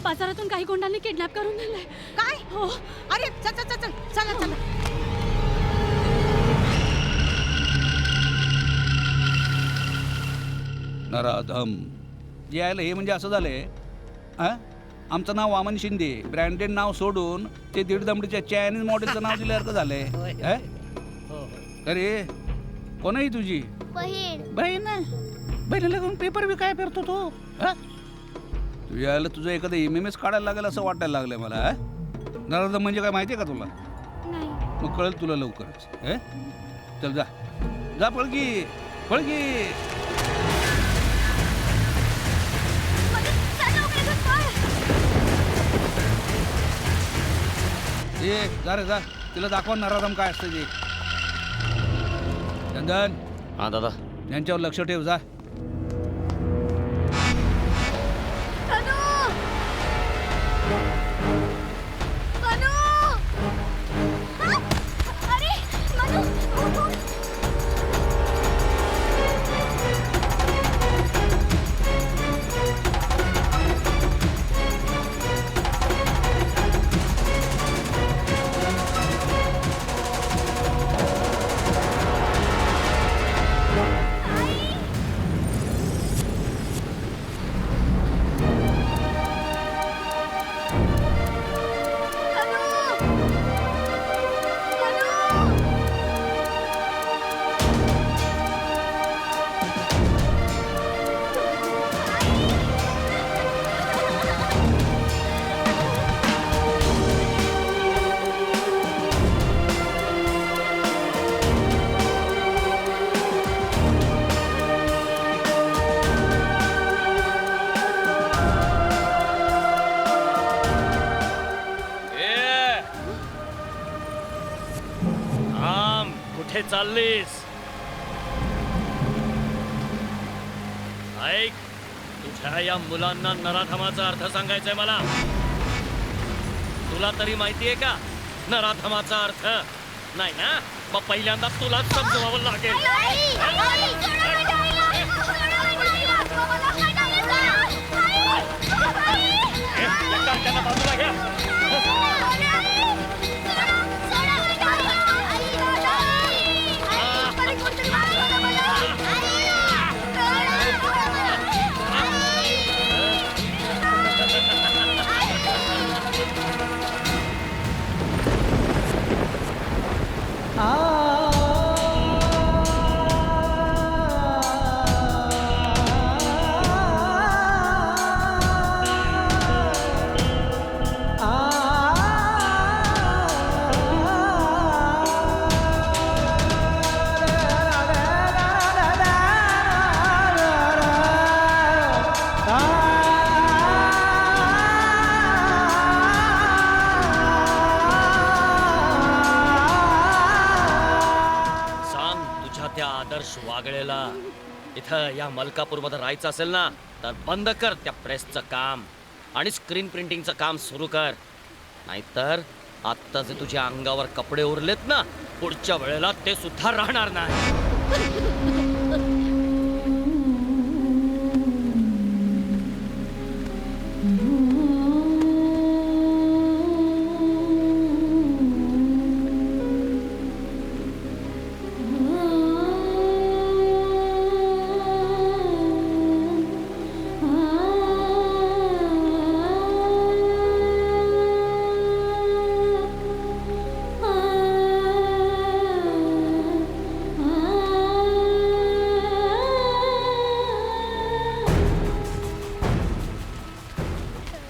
बाजारातून काही गुंडांनी किडनॅप करून नेलंय. काय? हो. अरे चल चल चल चला चला. नराधम यायला हे म्हणजे असं झालंय. आमचं नाव वामन शिंदे, ब्रँडेड नाव सोडून ते दीड दमडीच्या चायनीज मॉडेलचं नाव दिल्यासारखं झालंय. अरे कोण आहे तुझी बहीण? बहीण? बहिणीला घेऊन पेपर बी काय फिरतो तू? तू यायला तुझं एखादं MMS काढायला लागेल असं वाटायला लागलंय मला. नराधम म्हणजे काय माहितीये का तुला? नाही. मग कळेल तुला लवकरच. चल जा जा, पळगी पळगी. ए जा रे जा, तिला दाखवा नराधम काय असतं ते. चंदन. हा दादा. यांच्यावर लक्ष ठेव जा. कुठे चाललीस? ऐक, तुझ्या या मुलांना नराधमाचा अर्थ सांगायचंय मला. तुला तरी माहितीये का नराधमाचा अर्थ? नाही ना मग पहिल्यांदा तुलाच समजवावं लागेल. त्यांना बाजूला घ्या. सांग तुझ्या त्या आदर्श वागळेला इथं या मलकापूरमध्ये राहायचं असेल ना तर बंद कर त्या प्रेसचं काम आणि स्क्रीन प्रिंटिंगचं काम सुरू कर. नाहीतर आत्ता जे तुझ्या अंगावर कपडे उरलेत ना पुढच्या वेळेला ते सुद्धा राहणार नाही.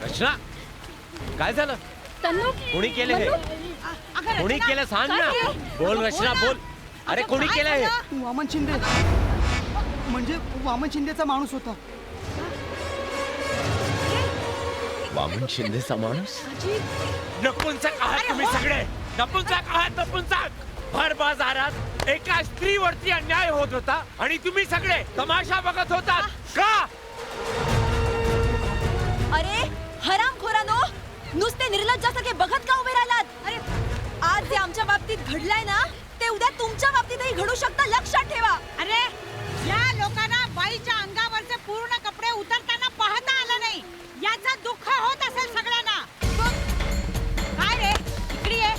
रचना काय झालं? तन्नू कोणी केलं हे? कोणी केलं सांग ना. बोल रचना बोल. अरे कोणी केलं हे? वामन शिंदे म्हणजे वामन शिंदेचा माणूस होता. वामन शिंदेचा माणूस? नपुंसक आहात तुम्ही सगळे. नपुंसक आहात नपुंसक. भर बाजारात एका स्त्रीवरती अन्याय होत होता आणि तुम्ही सगळे तमाशा बघत होतात का? अरे हरामखोरानो, नुसते निर्लज्जासारखे बघत का उभे राहिलात? अरे आज जे आमच्या बाबतीत घडलंय ना ते उद्या तुमच्या बाबतीतही घडू शकतं, लक्षात ठेवा. अरे या लोकांना बाईच्या अंगावरचे पूर्ण कपडे उतरताना पाहता आलं नाही याचं दुःख होत असेल सगळ्यांना. काय रे इकडे ये.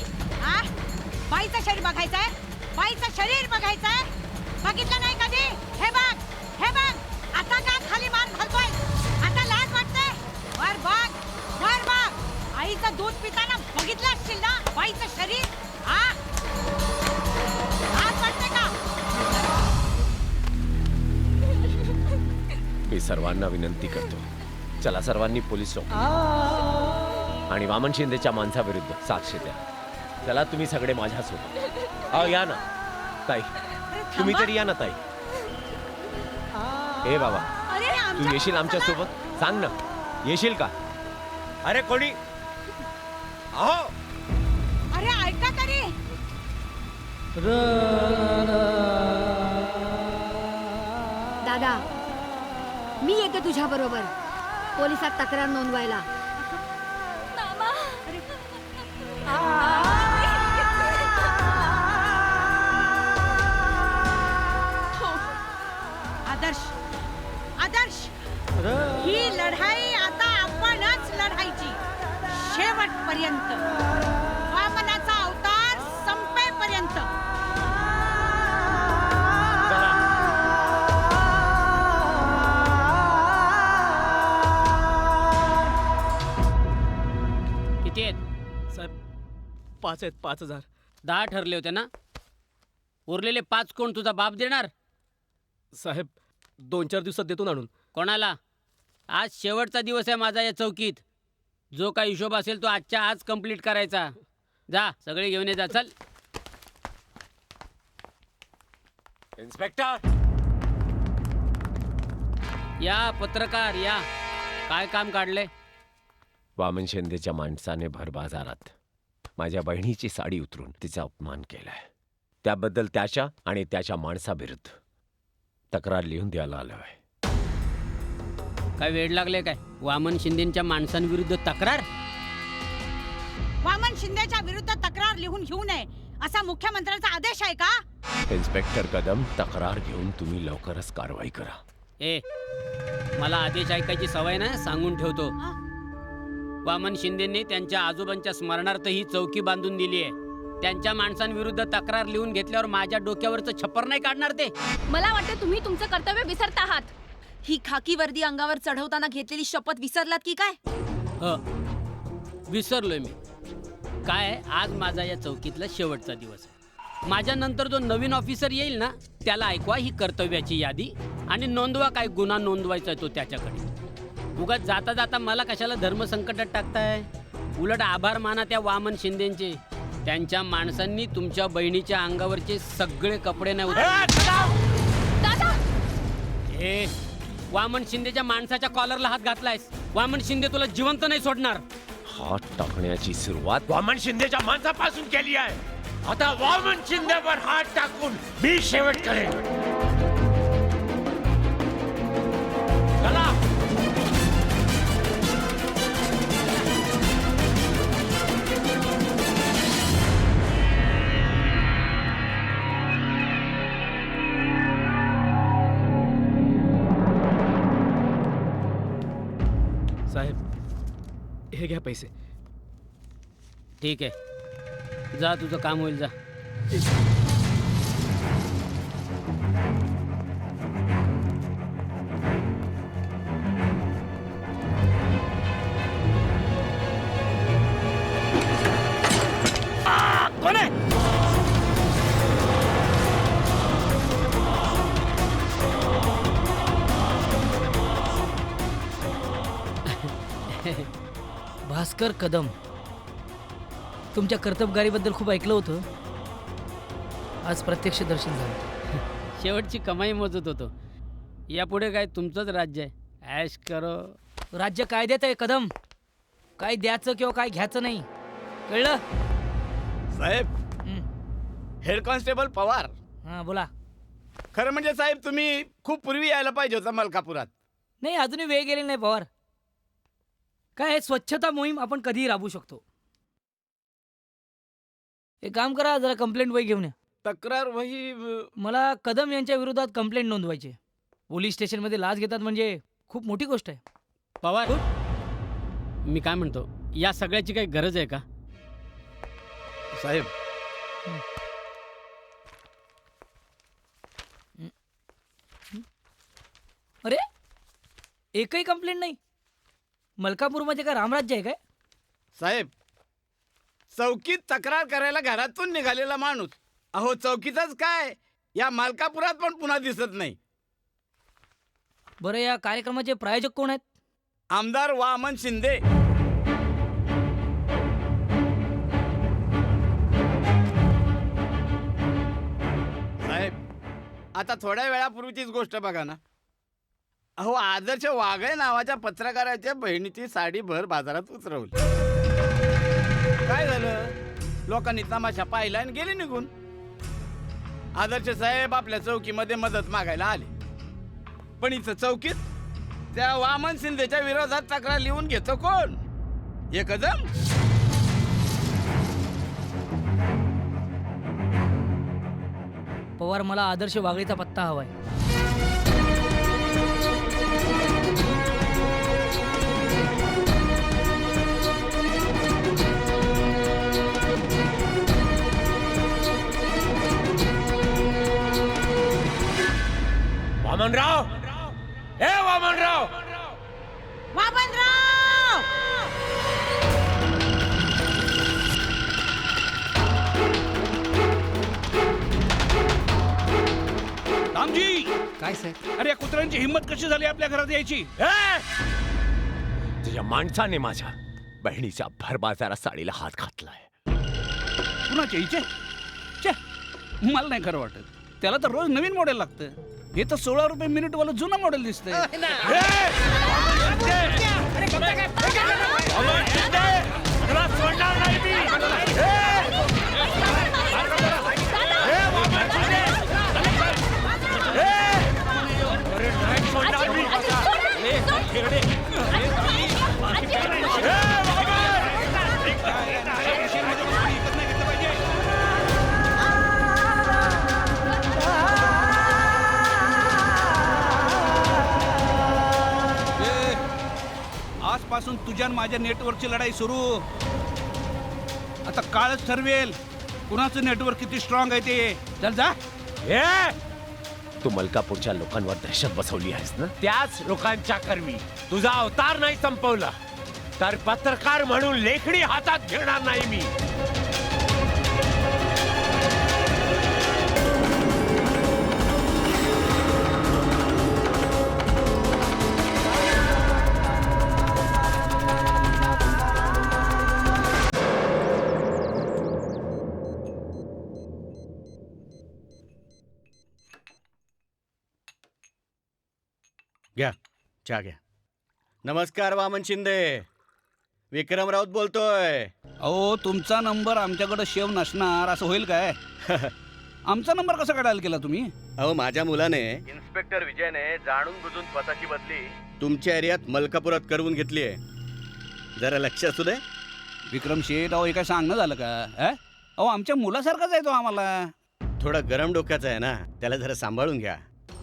हा बाईचं शरीर बघायचंय, बाईचं शरीर बघायचंय. बघितलं नाही कधी? हे बघ हे बघ. आता का खाली मान घालतोय? आता लाज वाटते? वर बघ वर बघ. आईचं दूध पिताना बघितलं असशील ना बाईचं शरीर. हा लाज वाटते का? मी सर्वांना विनंती करतो, चला सर्वांनी पोलीस चौकीत आणि वामन शिंदेच्या माणसाविरुद्ध साक्ष द्या. चला तुम्ही सगळे माझ्यासोबत. या ना ताई, तुम्ही तरी या ना ताई. ए बाबा, तू येशील आमच्या सोबत? सांग ना, येशील का? अरे कोणी? अहो अरे ऐका तरी. दादा, मी येते तुझ्या बरोबर पोलिसात तक्रार नोंदवायला. आदर्श आदर्श ही लढाई आता आपणच लढायची शेवटपर्यंत, वामनाचा अवतार संपेपर्यंत. किती आहेत साहेब? 5 आहेत. 5,000. 10 ठरले होते ना? उरलेले 5 कोण तुझा बाप देणार? साहेब 2-4 दिवसात देतो ना आणून. कोणाला? आज शेवटचा दिवस आहे माझा या चौकीत. जो काही हिशोब असेल तो आजच्या आज कंप्लीट करायचा. जा सगळे घेऊन ये जा. चल. इन्स्पेक्टर या पत्रकार या. काय काम काढले? वामन शिंदेच्या माणसाने भर बाजारात माझ्या बहिणीची साडी उतरून तिचा अपमान केलाय. त्याबद्दल त्याच्या आणि त्याच्या माणसाविरुद्ध तक्रार लिहून द्यायला आलोय. काय वेळ लागले काय? वामन शिंदेच्या माणसांविरुद्ध तक्रार? वामन शिंदेच्या विरुद्ध तक्रार लिहून घेऊ नये असा मुख्यमंत्र्यांचा आदेश आहे का? इन्स्पेक्टर कदम, तक्रार घेऊन तुम्ही लवकरच कारवाई करा. ए मला आदेश ऐकायची सवय ना, सांगून ठेवतो. वामन शिंदेंनी त्यांच्या आजोबांच्या स्मरणार्थ ही चौकी बांधून दिली आहे. त्यांच्या माणसांविरुद्ध तक्रार लिहून घेतल्यावर माझ्या डोक्यावरचं छप्पर नाही काढणार ते. मला वाटतं तुम्ही तुमचं कर्तव्य विसरत आहात. ही खाकी वर्दी अंगावर चढवताना घेतलेली शपथ विसरलात की काय? विसरलोय मी. काय, आज माझा या चौकीतला शेवटचा दिवस आहे. माझ्या नंतर जो नवीन ऑफिसर येईल ना, त्याला ऐकवा ही कर्तव्याची यादी आणि नोंदवा काय गुन्हा नोंदवायचा आहे तो त्याच्याकडे. उगाच जाता जाता मला कशाला धर्मसंकटात टाकताय. उलट आभार माना त्या वामन शिंदेचे. त्यांच्या माणसांनी तुमच्या बहिणीच्या अंगावरचे सगळे कपडे नाही दादा! ए वामन शिंदेच्या माणसाच्या कॉलरला हात घातलायस. वामन शिंदे तुला जिवंत नाही सोडणार. हात टाकण्याची सुरुवात वामन शिंदेच्या माणसापासून केली आहे. आता वामन शिंदेवर हात टाकून मी शेवट करेन. चला. साहेब, हे घ्या पैसे. ठीक आहे, जा तुझं काम होईल, जा. कोण आहे? भास्कर कदम, तुमच्या कर्तबगारीबद्दल खूप ऐकलं होतं. आज प्रत्यक्ष दर्शन झालं. शेवटची कमाई मोजत होतो. यापुढे काय तुमचंच राज्य आहे, ऐश करो. राज्य कायद्यात आहे कदम. काय द्यायचं किंवा काय घ्यायचं नाही, कळलं? साहेब, हेड कॉन्स्टेबल पवार. हां बोला. खरं म्हणजे साहेब, तुम्ही खूप पूर्वी यायला पाहिजे होता मलकापुरात. नाही, अजूनही वेळ गेलेली नाही पवार. काय स्वच्छता मोहीम आपण कधीही राबवू शकतो. एक काम करा, जरा कंप्लेंट वही घेऊन या. तक्रार वही? मला कदम यांच्या विरोधात कंप्लेंट नोंदवायची. पोलीस स्टेशनमध्ये लाच घेतात म्हणजे खूप मोठी गोष्ट आहे. पवार, मी काय म्हणतो, या सगळ्याची काही गरज आहे का? साहेब, अरे एकही कंप्लेंट नाही. मलकापूरमध्ये काय रामराज्य आहे काय? साहेब, चौकीत तक्रार करायला घरातून निघालेला माणूस अहो चौकीतच काय या मालकापुरात पण पुन्हा दिसत नाही. बरं, या कार्यक्रमाचे प्रायोजक कोण आहेत? आमदार वामन शिंदे. साहेब, आता थोड्या वेळापूर्वीचीच गोष्ट बघा ना. अहो, आदर्श वागळे नावाच्या पत्रकाराच्या बहिणीची साडी भर बाजारात उतरवली. काय झालं? लोकांनी तमाशा पाहिला आणि गेले निघून. आदर्श साहेब आपल्या चौकीमध्ये मदत मागायला आले, पण इथं चौकीत त्या वामन शिंदेच्या विरोधात तक्रार लिहून घेतो कोण? हे कदम. पवार, मला आदर्श वागळेचा पत्ता हवाय. वामनराव, हे वामनराव. वामनराव! रामजी, काय साहेब? अरे या कुत्र्यांची हिंमत कशी झाली आपल्या घरात यायची? तुझ्या माणसाने माझ्या बहिणीच्या भर बाजारात साडीला हात घातलाय. कुणाच्या हिचे? छे, मला नाही खरं वाटत. त्याला तर रोज नवीन मॉडेल लागतं. हे तर 16 रुपये मिनिट वाला जुना मॉडेल दिसतंय. तुझ्या आणि माझ्या नेटवर्कची लढाई सुरू. आता काळच ठरवेल कुणाचं नेटवर्क किती स्ट्रॉंग आहे ते. चल जा. तू मलकापूरच्या लोकांवर दहशत बसवली आहेस ना? त्याच लोकांच्या कर्मी तुझा अवतार नाही संपवला तर पत्रकार म्हणून लेखणी हातात घेणार नाही मी. घ्या चहा घ्या. नमस्कार वामन शिंदे, विक्रम राऊत बोलतोय. अहो तुमचा नंबर आमच्याकडे शेव नसणार असं होईल काय? आमचा नंबर कसा काढायला केला तुम्ही? अहो माझ्या मुलाने इन्स्पेक्टर विजयने जाणून बुजून स्वतःची बदली तुमच्या एरियात मलकापुरात करवून घेतली आहे. जरा लक्ष असू दे. विक्रम शेठ, अहो हे काय सांगणं झालं का? अहो आमच्या मुलासारखाच आहे तो आम्हाला. थोडा गरम डोक्याचा आहे ना, त्याला जरा सांभाळून घ्या.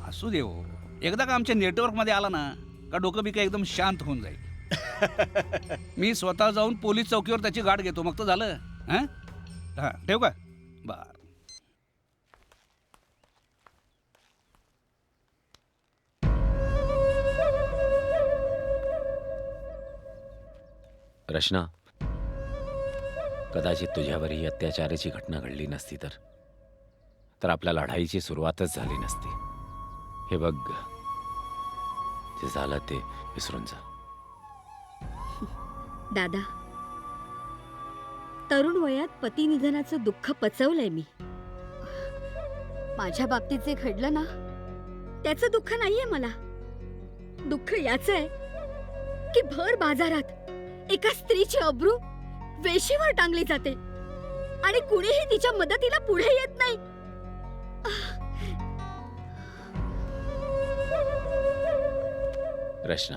असू दे हो, एकदा का आमच्या नेटवर्क मध्ये आला ना का डोकं बिकं एकदम शांत होऊन जाईल. मी स्वतः जाऊन पोलीस चौकीवर त्याची गाठ घेतो, मग तर झालं. हा ठेव का? बर. रचना, कदाचित तुझ्यावर ही अत्याचाराची घटना घडली नसती तर आपल्या लढाईची सुरुवातच झाली नसती. हे बघ, जे झालं ते विसरून जा. दादा, तरुण वयात पती निधनाचं दुःख पचवलंय मी. माझ्या बाबतीत जे घडलं ना त्याचं दुःख नाहीये मला. दुःख याचं आहे की भर बाजारात एका स्त्रीची अब्रू वेशीवर टांगली जाते आणि कुणीही तिच्या मदतीला पुढे येत नाही. रचना,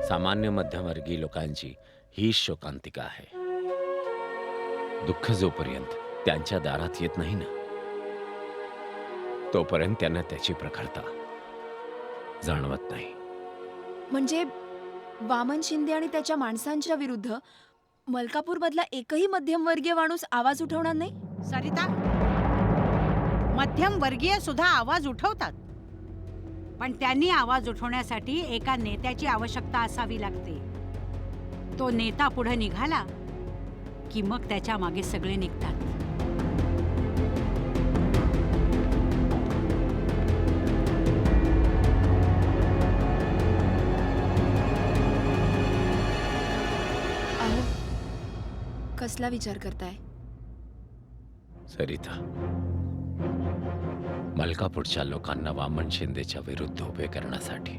सामान्य मध्यमवर्गीय लोकांची ही शोकांतिका आहे. दुःख जोपर्यंत त्यांच्या दारात येत नाही ना तोपर्यंत त्यांना त्याची प्रखरता जाणवत नाही. म्हणजे वामन शिंदे आणि त्याच्या माणसांच्या विरुद्ध मलकापूर मधला एकही मध्यमवर्गीय माणूस आवाज उठवणार नाही? सरिता, मध्यमवर्गीय सुद्धा आवाज उठवतात, पण त्यांनी आवाज उठवण्यासाठी एका नेत्याची आवश्यकता असावी लागते. तो नेता पुढे निघाला की मग त्याच्या मागे सगळे निघतात. कसला विचार करताय? सरिता, मलकापूरच्या लोकांना वामन शिंदेच्या विरुद्ध उभे करण्यासाठी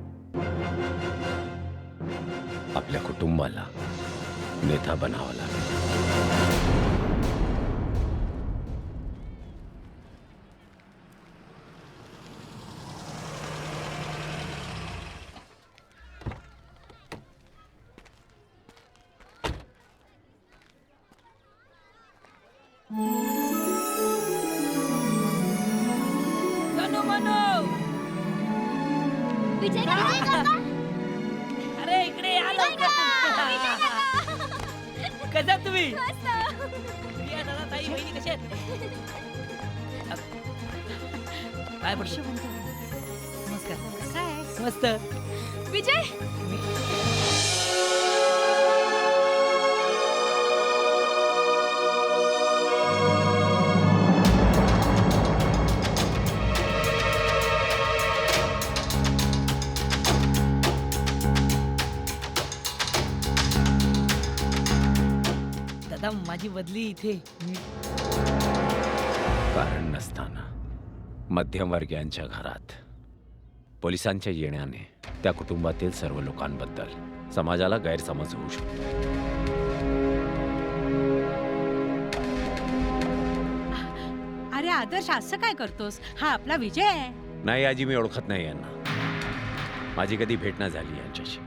आपल्या कुटुंबाला नेता बनावा लागेल. अरे इकडे या लवकर. कसा तुम्ही? प्रिया, दादा, ताई, बहिणी कशा आहेत? काय पडतो? नमस्कार. मस्त. विजय, दादा, माझी बदली इथे. कारण नसताना मध्यमवर्गीयांच्या घरात पोलिसांच्या येण्याने त्या कुटुंबातील सर्व लोकांबद्दल समाजाला गैरसमज होऊ शकतो. अरे आदर्श, असं काय करतोस? हा आपला विजय आहे. नाही आजी, मी ओळखत नाही यांना. माझी कधी भेट नाही झाली यांच्याशी.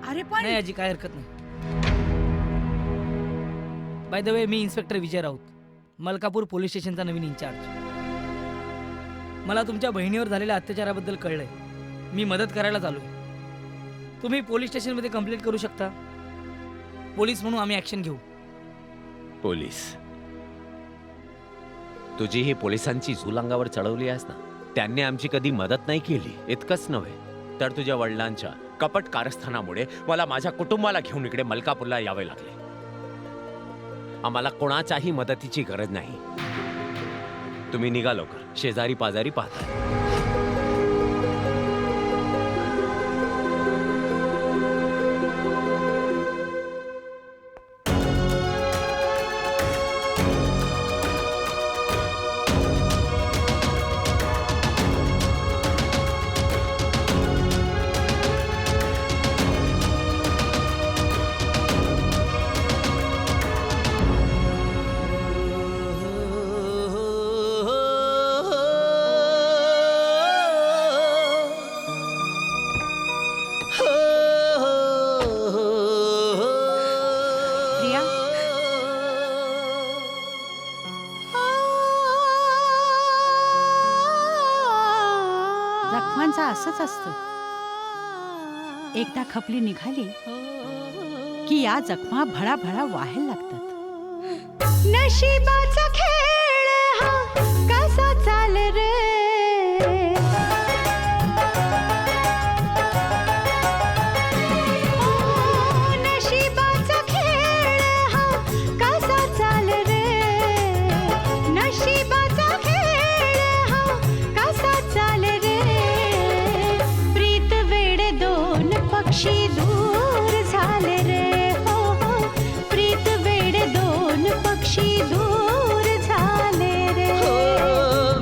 अरे पण नाही आजी, काय हरकत नाही. By the way, me inspector Vijay Raut, Malkapur police स्टेशनचा नवीन इन्चार्ज. मला तुमच्या बहिणीवर झालेल्या अत्याचाराबद्दल कळलंय. मी मदत करायला चालू. तुम्ही पोलीस स्टेशनमध्ये कंप्लेंट करू शकता. पोलीस म्हणून आम्ही ऍक्शन घेऊ. पोलीस? तुझी ही पोलिसांची झूल अंगावर चढवली आहेस ना, त्यांनी आमची कधी मदत नाही केली. इतकंच नव्हे तर तुझ्या वडिलांच्या कपट कारस्थानामुळे मला माझ्या कुटुंबाला घेऊन इकडे मलकापूरला यावे लागले. आम्हाला कोणाच्याही मदतीची गरज नाही. तुम्ही निघा लवकर, शेजारी पाजारी पाहताय. प्रिया, जखमांचं असंच असतं. एकदा खपली निघाली की या जखमा भळाभळा व्हायला लागतात. नशिबाचा खेळ हा कसा चाल रे, नशिबाचा खेळ हा कसा चाल रे, नशिबाचा खेळ हा कसा चाल रे. प्रीत वेडे दोन पक्षी दूर झाले रे, हो हो, प्रीत वेडे दोन पक्षी दूर झाले रे.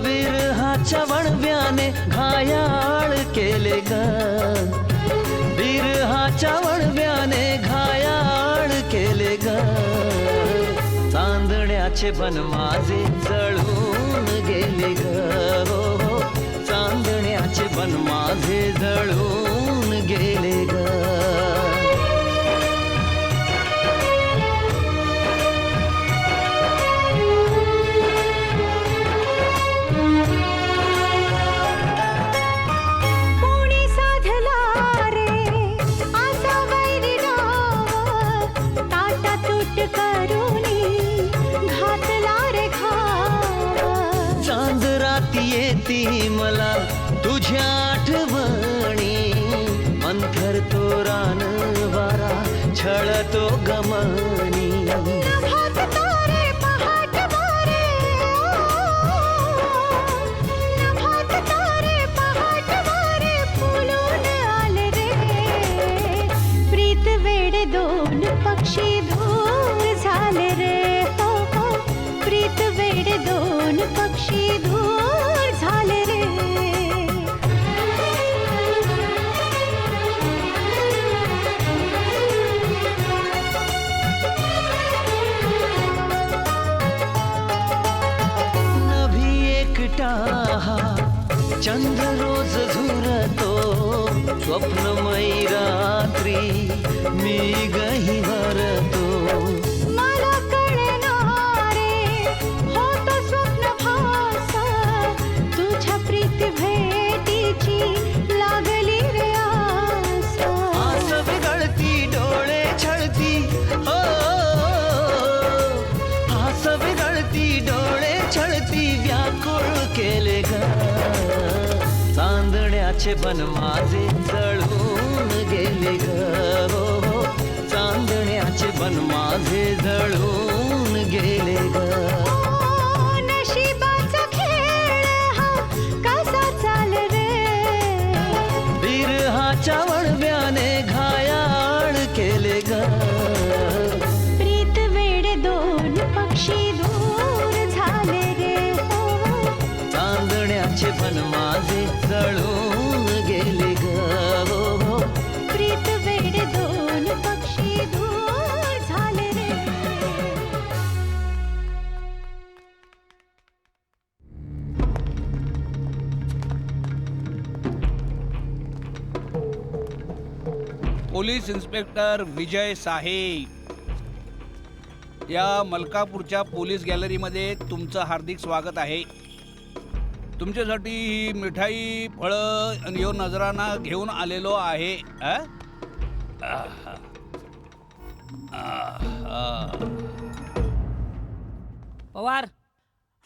विरहाच्या वणव्याने घायाळ केले ग, विरहाच्या वणव्याने घायाळ केले ग. चांदण्याचे बन माझे जळून गेले ग, हो हो, चांदण्याचे बन माझे जळून गेले ग. कोणी साधला रे असा वैरी डाव, ताटा तूट करूनी घातला रे घाव. चांद राती येती मला तुझ्या आठवणी, मंथर तो रान वारा छळतो गमनी. नभात तारे पहाट वारे, नभात तारे पहाट वारे फुलून आले रे. प्रीत वेडे दोन पक्षी दूर झाले रे, हो हो, प्रीत वेडे दोन पक्षी दूर झाले रे. नभी एकटा हा चंद्र रोज झुरतो, स्वप्नमयी रात्री मी गहिवरतो. मला कळणारे होतो स्वप्न भास, तुझ्या प्रीती भेटीची लागली रे आस. आस बिघडती डोळे छळती, हो, आस बिघडती डोळे छळती व्याकुळ केले ग. चांदण्याचे बन माझे जळून गेले ग, हो हो, चांदण्याचे बन माझे जळून गेले ग. नशिबाचा खेळ हा कसा चाल रे, विरहाच्या वणव्याने घायाळ केले ग. प्रीत वेडे दोन पक्षी दूर झाले रे, हो हो, चांदण्याचे बन माझे जळून गेले ग, हो हो, प्रीत वेडे दोन पक्षी दूर झाले रे. पोलीस इन्स्पेक्टर विजय साहे, या मलकापूरच्या पोलीस गॅलरीमध्ये तुमचं हार्दिक स्वागत आहे. तुमच्यासाठी ही मिठाई फळं आणि यो नजराना घेऊन आलेलो आहे. पवार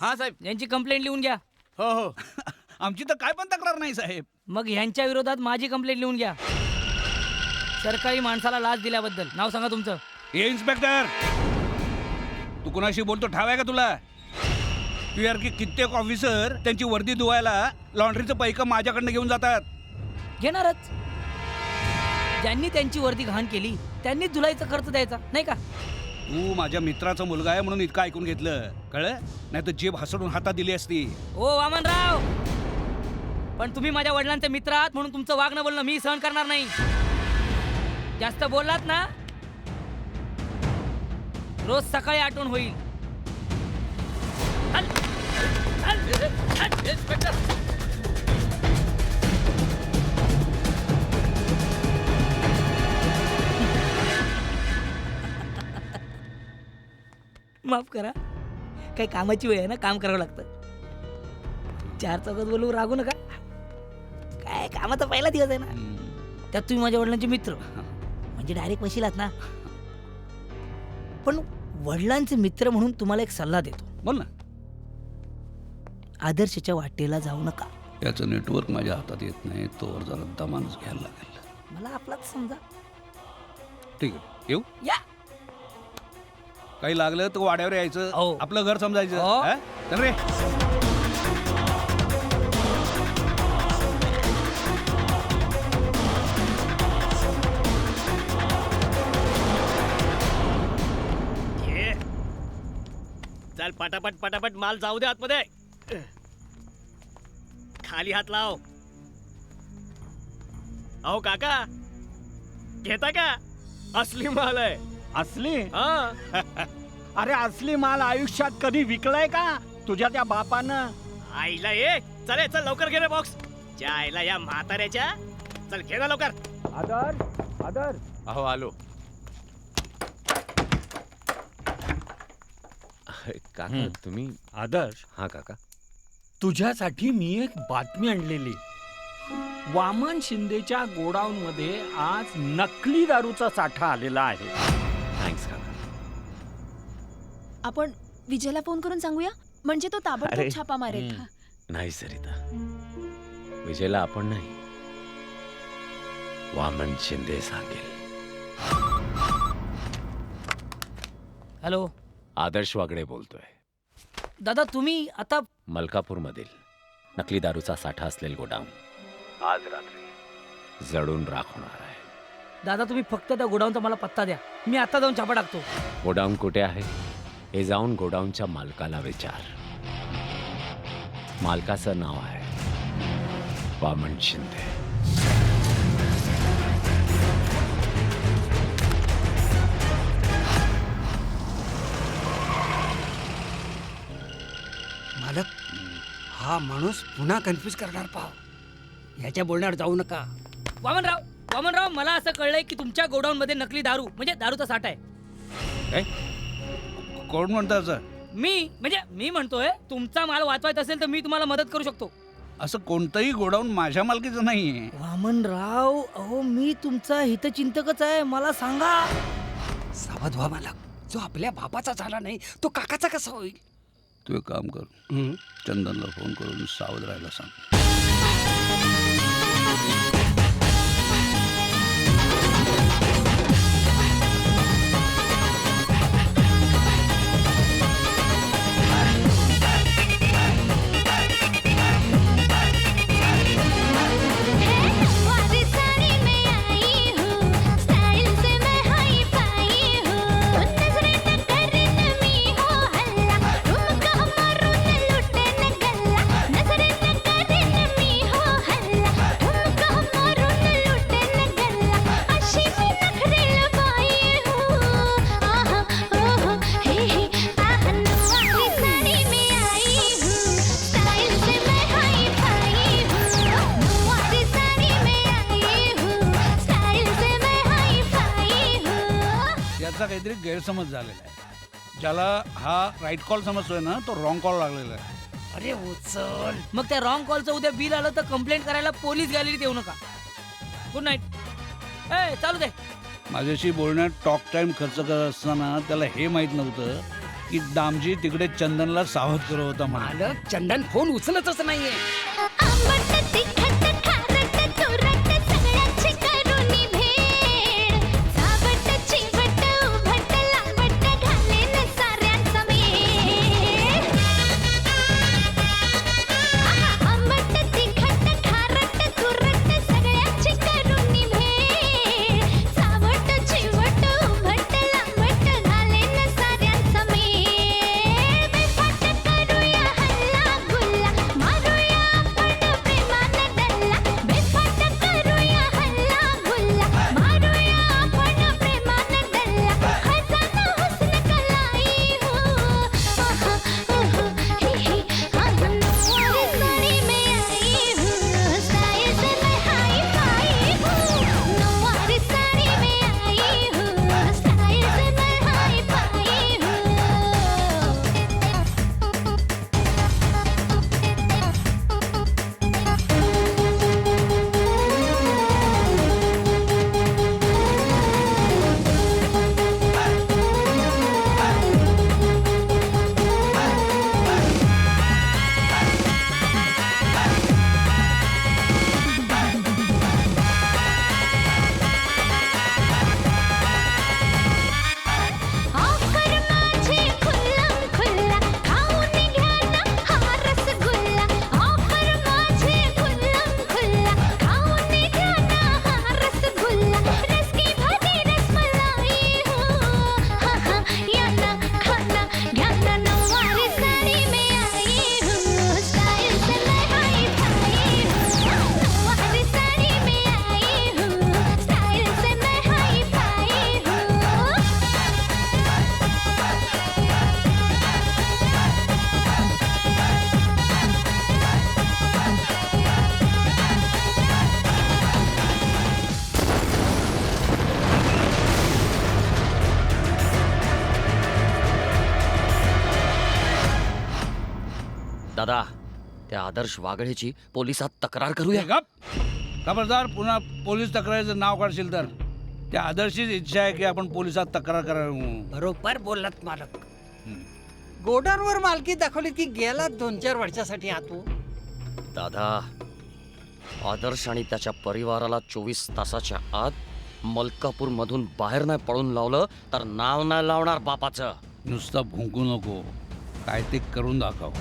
हा साहेब, यांची कंप्लेंट लिहून घ्या. हो हो. आमची तर काय पण तक्रार नाही साहेब. मग ह्यांच्या विरोधात माझी कंप्लेंट लिहून घ्या. सरकारी माणसाला लाच दिल्याबद्दल. नाव सांगा तुमचं. ए इन्स्पेक्टर, तू कुणाशी बोलतो ठाव आहे का तुला? तू यार की कित्येक ऑफिसर त्यांची वर्दी धुवायला लॉन्ड्रीचं पैकं माझ्याकडनं घेऊन जातात. घेणारच. ज्यांनी त्यांची वर्दी घाण केली त्यांनीच धुलाईचा खर्च द्यायचा, नाही का? तू माझ्या मित्राचा मुलगा आहे म्हणून इतकं ऐकून घेतलं, कळलं? नाही तर जीभ हसडून हातात दिली असती. ओ वामनराव, पण तुम्ही माझ्या वडिलांचे मित्र आहात म्हणून तुमचं वागणं बोलणं मी सहन करणार नाही. जास्त बोललात ना, रोज सकाळी आठवण होईल. माफ करा, काही कामाची वेळ आहे ना, काम करावं लागतं. चार चौकात बोलू रागू नका. काय कामाचा पहिला दिवस आहे ना, त्यात तुम्ही माझ्या वडिलांचे मित्र म्हणजे डायरेक्ट वशिलात ना. पण वडिलांचे मित्र म्हणून तुम्हाला एक सल्ला देतो. बोल ना. आदर्शच्या वाटेला जाऊ नका. याचं नेटवर्क माझ्या हातात येत नाही, तोवर जरा दमानच घ्यायला लागेल. मला आपलाच समजा. ठीक आहे, येऊ? या. काही लागलं तर वाड्यावर यायचं, आपलं घर समजायचं. हा? चल रे. चल पटापट पटापट माल जाऊ दे आतमध्ये. खाली हात लाव. अहो काका, घेता का? असली माल आहे. असली? हा. अरे असली माल आयुष्यात कधी विकलाय का तुझ्या त्या बापानं? आईला ये. चल चल लवकर घे रे बॉक्स. त्या आईला या म्हाताऱ्याच्या. चल घे ना लवकर. आदर. अहो आलो. काका तुम्ही? आदर्श. हा काका. तुझ्यासाठी मी एक बातमी आणलेली. वामन शिंदेच्या गोडाऊन मध्ये आज नकली दारूचा साठा आलेला आहे. थँक्स काका. आपण विजयला फोन करून सांगूया, म्हणजे तो अरे. ताबडतोब छापा मारेल. नाही सरिता, विजयला आपण नाही, वामन शिंदे सांगेल. हॅलो, आदर्श वागडे बोलतोय. दादा तुम्ही आता मलकापूरमधील नकली दारूचा साठा असलेले गोडाऊन आज रात्री जळून राख होणार आहे. दादा तुम्ही फक्त त्या गोडाऊनचा मला पत्ता द्या, मी आता जाऊन छापा टाकतो. गोडाऊन कुठे आहे हे जाऊन गोडाऊनच्या मालकाला विचार. मालकाचं नाव आहे वामन शिंदे. मालक, हा माणूस पुन्हा कन्फ्यूज करणार पाव. ह्याच्या बोलण्यावर जाऊ नका. वामनराव, मला असं कळलंय की तुमच्या गोडाऊन मध्ये नकली दारू म्हणजे दारूचा साठा आहे. कोण म्हणतं असं? मी म्हणतोय, तुमचा माल वाचवायचा असेल तर मी तुम्हाला मदत करू शकतो. असं कोणतंही गोडाऊन माझ्या मालकीचं नाहीये. वामनराव, अहो मी तुमचा हितचिंतकच आहे, मला सांगा. सावध व्हा मालक. जो आपल्या बापाचा झाला नाही तो काकाचा कसा होईल? तू एक काम कर, चंदनला फोन करून सावध राहायला सांग. काहीतरी गैरसमज झालेला आहे. ज्याला हा राईट कॉल समजतोय ना, तो रॉंग कॉल लागलेला आहे. अरे उचल. मग त्या रॉंग कॉलचं उद्या बिल आलं तर कंप्लेंट करायला पोलीस गॅलरीत येऊ नका. Good night. चालू दे. माझ्याशी बोलण्यात टॉक टाइम खर्च करत असताना त्याला हे माहीत नव्हतं की दामजी तिकडे चंदनला सावध करत होता म्हणा. मालक चंदन फोन उचलतच नाहीये. दादा, त्या आदर्श वागळेची पोलिसात तक्रार करूया. खबरदार, पुन्हा पोलीस तक्रारीचं नाव काढशील तर त्या आदर्शचीच इच्छा आहे की आपण पोलिसात तक्रार करावी. बरोबर बोललात मालक. गोडाऊनवर मालकी दाखवली की गेला 2-4 वर्षासाठी आतो. दादा, आदर्श आणि त्याच्या परिवाराला 24 तासाच्या आत मलकापूर मधून बाहेर नाही पळून लावलं तर नाव नाही लावणार बापाचं. नुसतं भुंकू नको, काय ते करून दाखव.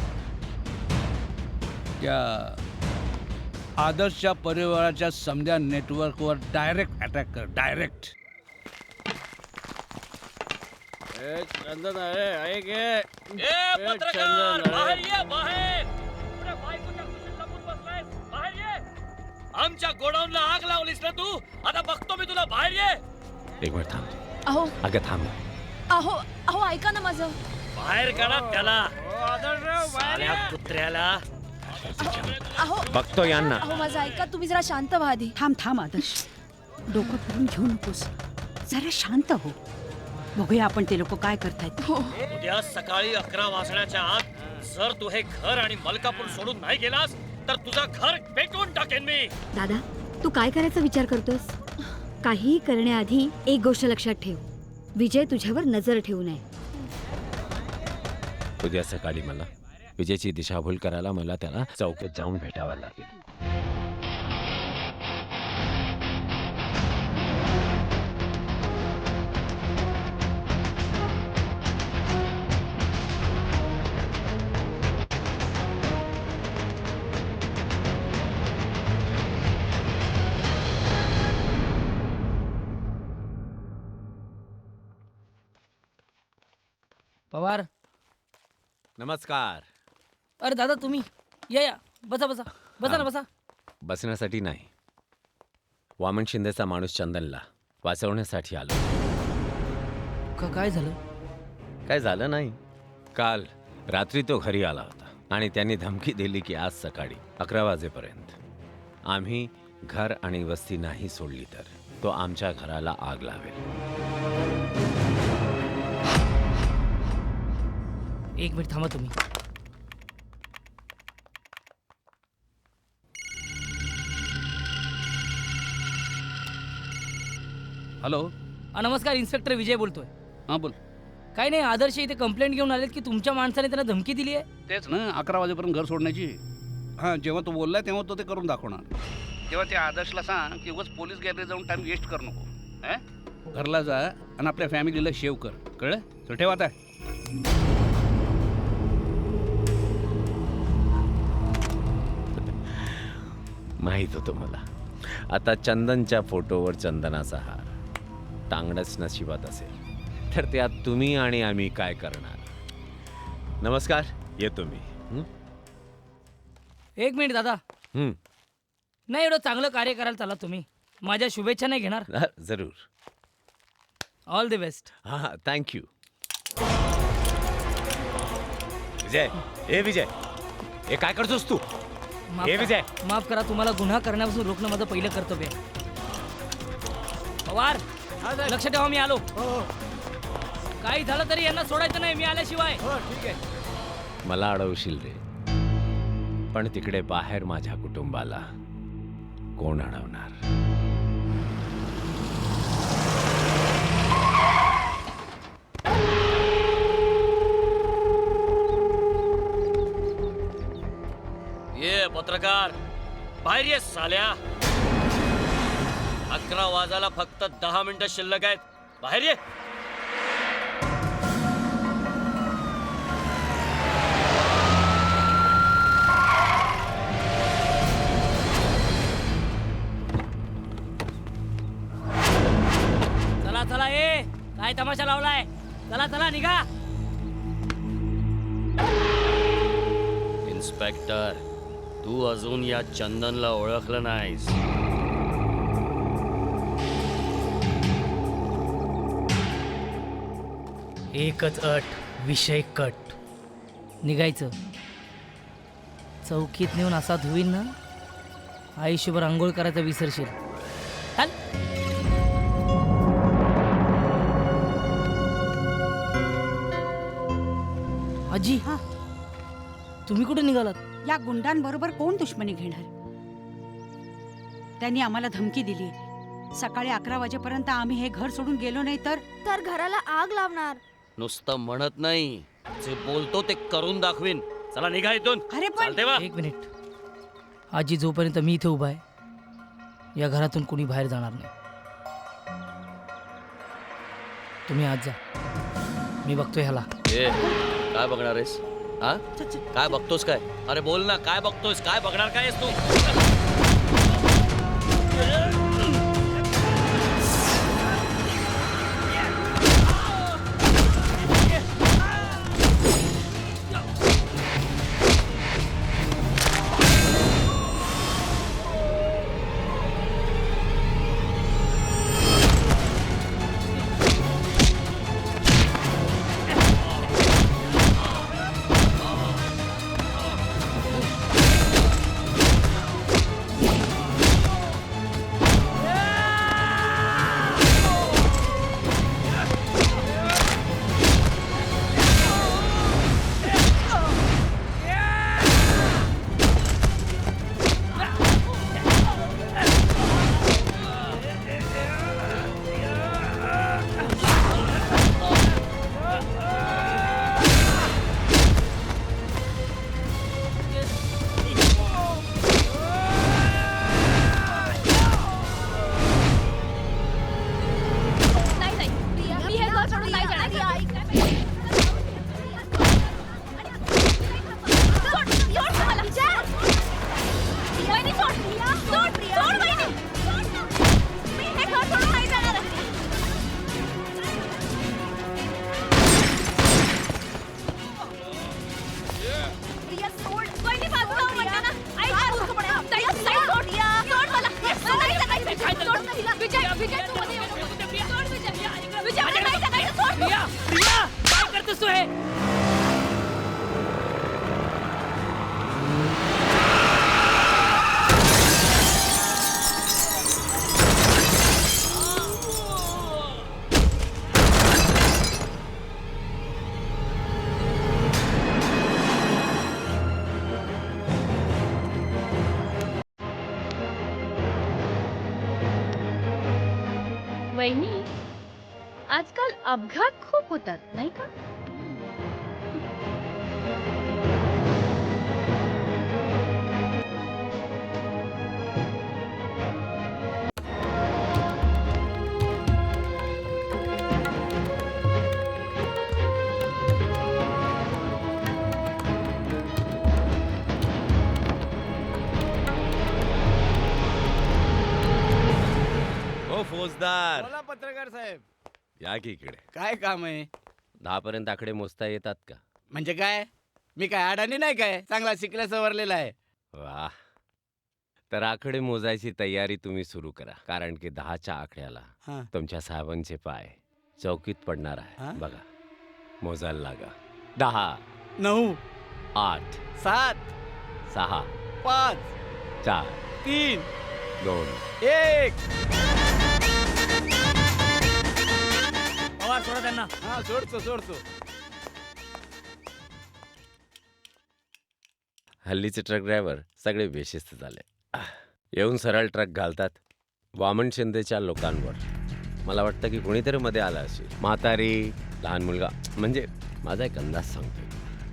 त्या आदर्शच्या परिवाराच्या समध्या नेटवर्कवर डायरेक्ट अटॅक कर. डायरेक्ट. चंदन आहे, ऐक हे. ए, पत्रकार, बाहेर ये, बाहेर. आमच्या गोडाऊनला आग लावलीस ना तू. आता बघतो मी तुला. बाहेर ये. एक मिनिट थांब. अहो अगं थांब. अहो अहो ऐका ना माझं. बाहेर काढा त्याला. साल्या कुत्र्याला. अहो बघतो यांना. अहो माझं ऐका, तुम्ही जरा शांत व्हा आधी. थांब आदर्श, डोकं फिरून घेऊ नकोस, जरा शांत हो. बघूया आपण ते लोक काय करतायत. उद्या सकाळी 11 वाजण्याच्या आत जर तू हे घर आणि मलकापूर सोडून नाही गेलास तर तुझं घर पेटवून टाकेन मी. दादा, तू काय करायचा विचार करतोस? काहीही करण्याआधी एक गोष्ट लक्षात ठेव, विजय तुझ्यावर नजर ठेवू नये. उद्या सकाळी मला विजयची दिशाभूल करायला मला त्याला चौकात जाऊन भेटावं लागेल. पवार. नमस्कार. अरे दादा, तुम्ही या बसा बसा बसा ना, बसा. बसण्यासाठी नाही, वामन शिंदेचा माणूस चंदनला वाचवण्यासाठी आलो. काय झालं? काय झालं नाही. काल रात्री तो घरी आला होता आणि त्यांनी धमकी दिली की आज सकाळी 11 वाजेपर्यंत आम्ही घर आणि वस्ती नाही सोडली तर तो आमच्या घराला आग लावेल. एक मिनिट थांबा तुम्ही. हॅलो. नमस्कार, इन्स्पेक्टर विजय बोलतोय. हां बोल. काही नाही, आदर्श इथे कंप्लेंट घेऊन आलेत की तुमच्या माणसाने त्यांना धमकी दिली आहे. तेच ना, 11 वाजेपर्यंत घर सोडण्याची. हां, जेव्हा तो बोललाय तेव्हा तो ते करून दाखवणार. तेव्हा त्या आदर्शला सांग की उगाच पोलीस गॅलरी जाऊन टाइम वेस्ट करू नको. घरला जा आणि आपल्या फॅमिलीला शेव कर, कळलं? चल ठेव आता. माहीत होतं मला. आता चंदनच्या फोटोवर चंदनाचा हार टांगणंच नशिबात असेल तर त्यात तुम्ही आणि आम्ही काय करणार. नमस्कार, येतो मी. एक मिनिट दादा, नाही एवढं चांगलं कार्य करायला चला तुम्ही. माझ्या शुभेच्छा नाही घेणार. जरूर. All the best. हां, थँक्यू. विजय, ए विजय, हे काय करतोस तू? हे विजय, माफ करा, तुम्हाला गुन्हा करण्यापासून रोखणं माझं पहिलं कर्तव्य आहे. पवार, लक्ष ठेवा, मी आलो. काही झालं तरी यांना सोडायचं नाही मी आल्याशिवाय. ठीक आहे. मला अडवशील रे, पण तिकडे बाहेर माझ्या कुटुंबाला कोण अडवणार? ये पत्रकार, बाहेर ये साल्या. 11 वाजायला फक्त 10 मिनिटं शिल्लक आहेत. बाहेर ये. चला चला, ए काय तमाशा लावलाय? चला चला, निघा. इन्स्पेक्टर, तू अजून या चंदनला ओळखलं नाहीस. एकच अट, विषय कट. निघायचं. चौकीत नेऊन असा धुवीन ना, आयुष्यभर आंघोळ करायचा विसरशील. चल. आजी, तुम्ही कुठे निघालात? या गुंडांबरोबर कोण दुश्मनी घेणार? त्यांनी आम्हाला धमकी दिली. सकाळी 11 वाजेपर्यंत आम्ही हे घर सोडून गेलो नाही तर घराला आग लावणार. नुसतं म्हणत नाही, जे बोलतो ते करून दाखवीन. चला निघा इथून. अरे पण चालते बा. एक मिनिट. आजी, जोपर्यंत मी इथे उभा आहे या घरातून कुणी बाहेर जाणार नाही. तुम्ही आज जा, मी बघतोय ह्याला. ए, काय बघणार आहेस? हा, काय बघतोस काय? अरे बोल ना, काय बघतोस? काय बघणार काय आहेस तू? वहिनी, आजकाल अपघात खूप होतात नाही का? हो फौजदार, बोला पत्रकार साहेब. या की इकडे. काय काम आहे? 10 पर्यंत आकडे मोजता येतात का? म्हणजे काय? मी काय अडाणी नाही काय? चांगला शिकला सवरलेला आहे. वा, तर आकडे मोजायची तयारी तुम्ही सुरू करा, कारण की 10च्या आकड्याला हा. तुमच्या साहेबांचे पाय चौकीत पडणार हा? आहे. बघा, मोजायला लागा. 10, 9, 8, 7, 6, 5, 4, 3, 2. 1. पवार सोडा त्यांना. हा सोडतो. हल्लीचे ट्रक ड्रायव्हर सगळे बेशिस्त झाले. येऊन सरळ ट्रक घालतात वामन शिंदेच्या लोकांवर. मला वाटतं की कोणीतरी मध्ये आला असेल. म्हातारी, लहान मुलगा, म्हणजे माझा एक अंदाज सांगतोय.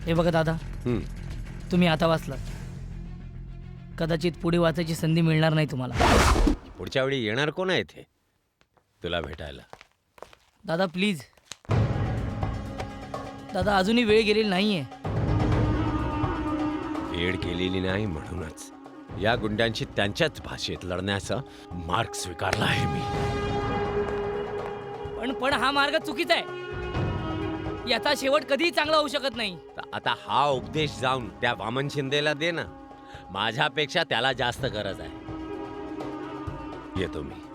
हे बघा दादा, तुम्ही आता वाचलात, कदाचित पुढे वाचायची संधी मिळणार नाही तुम्हाला. पुढच्या वेळी येणार कोण आहे इथे तुला भेटायला? दादा प्लीज, दादा अजूनही वेळ गेलेली नाहीये. वेळ केलेली नाही म्हणूनच या गुंड्यांशी त्यांच्याच भाषेत लढण्याचा मार्ग स्वीकारला आहे मी. पण हा मार्ग चुकीचा आहे. याचा शेवट कधीही चांगला होऊ शकत नाही. आता हा उपदेश जाऊन त्या वामन शिंदेला दे ना. माझ्यापेक्षा त्याला जास्त गरज आहे. येतो मी.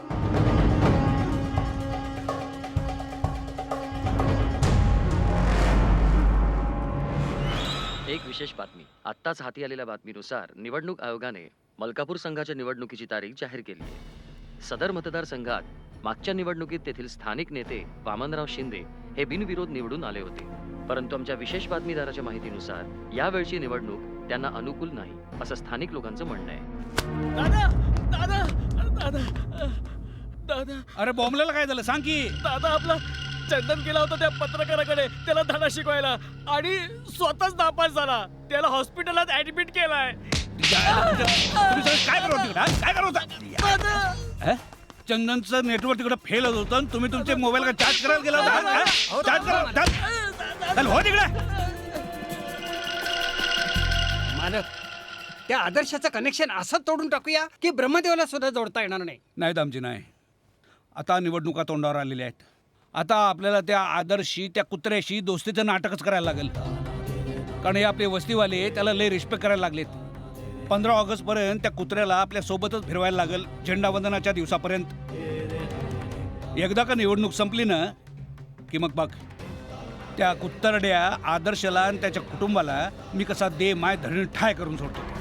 एक विशेष बातमी. आत्ताच हाती आलेल्या बातमीनुसार निवडणूक आयोगाने मलकापूर संघाच्या निवडणुकीची तारीख जाहीर केली आहे. सदर मतदारसंघात मागच्या निवडणुकीत तेथील स्थानिक नेते वामनराव शिंदे हे बिनविरोध निवडून आले होते. परंतु आमच्या विशेष बातमीदाराच्या माहितीनुसार यावेळची निवडणूक त्यांना अनुकूल नाही, असं स्थानिक लोकांचं म्हणणं आहे. दादा अरे बॉम्बलेला काय झालं सांग की. दादा आपला चंदन गेला होता त्या पत्रकाराकडे त्याला धडा शिकवायला आणि स्वतःच नापास झाला. त्याला हॉस्पिटलात ऍडमिट केलाय. काय करत चंदनचं नेटवर्क तिकडे फेल होत होतं. तुम्ही तुमचे मोबाईल का चार्ज करायला गेला होता? चार्ज करा हो तिकडे. मालक, त्या आदर्शाचं कनेक्शन असं तोडून टाकूया की ब्रह्मदेवाला सुद्धा जोडता येणार नाही. नाही दामजी नाही. आता निवडणुका तोंडावर आलेल्या आहेत. आता आपल्याला त्या आदर्शी त्या कुत्र्याशी दोस्तीचं नाटकच करायला लागेल. कारण हे आपले वस्तीवाले त्याला लय रिस्पेक्ट करायला लागलेत. 15 ऑगस्टपर्यंत त्या कुत्र्याला आपल्या सोबतच फिरवायला लागेल, झेंडावंदनाच्या दिवसापर्यंत. एकदा का निवडणूक संपली ना की मग बघ त्या कुत्तरड्या आदर्शला आणि त्याच्या कुटुंबाला मी कसा दे माय धरण ठाय करून सोडतो.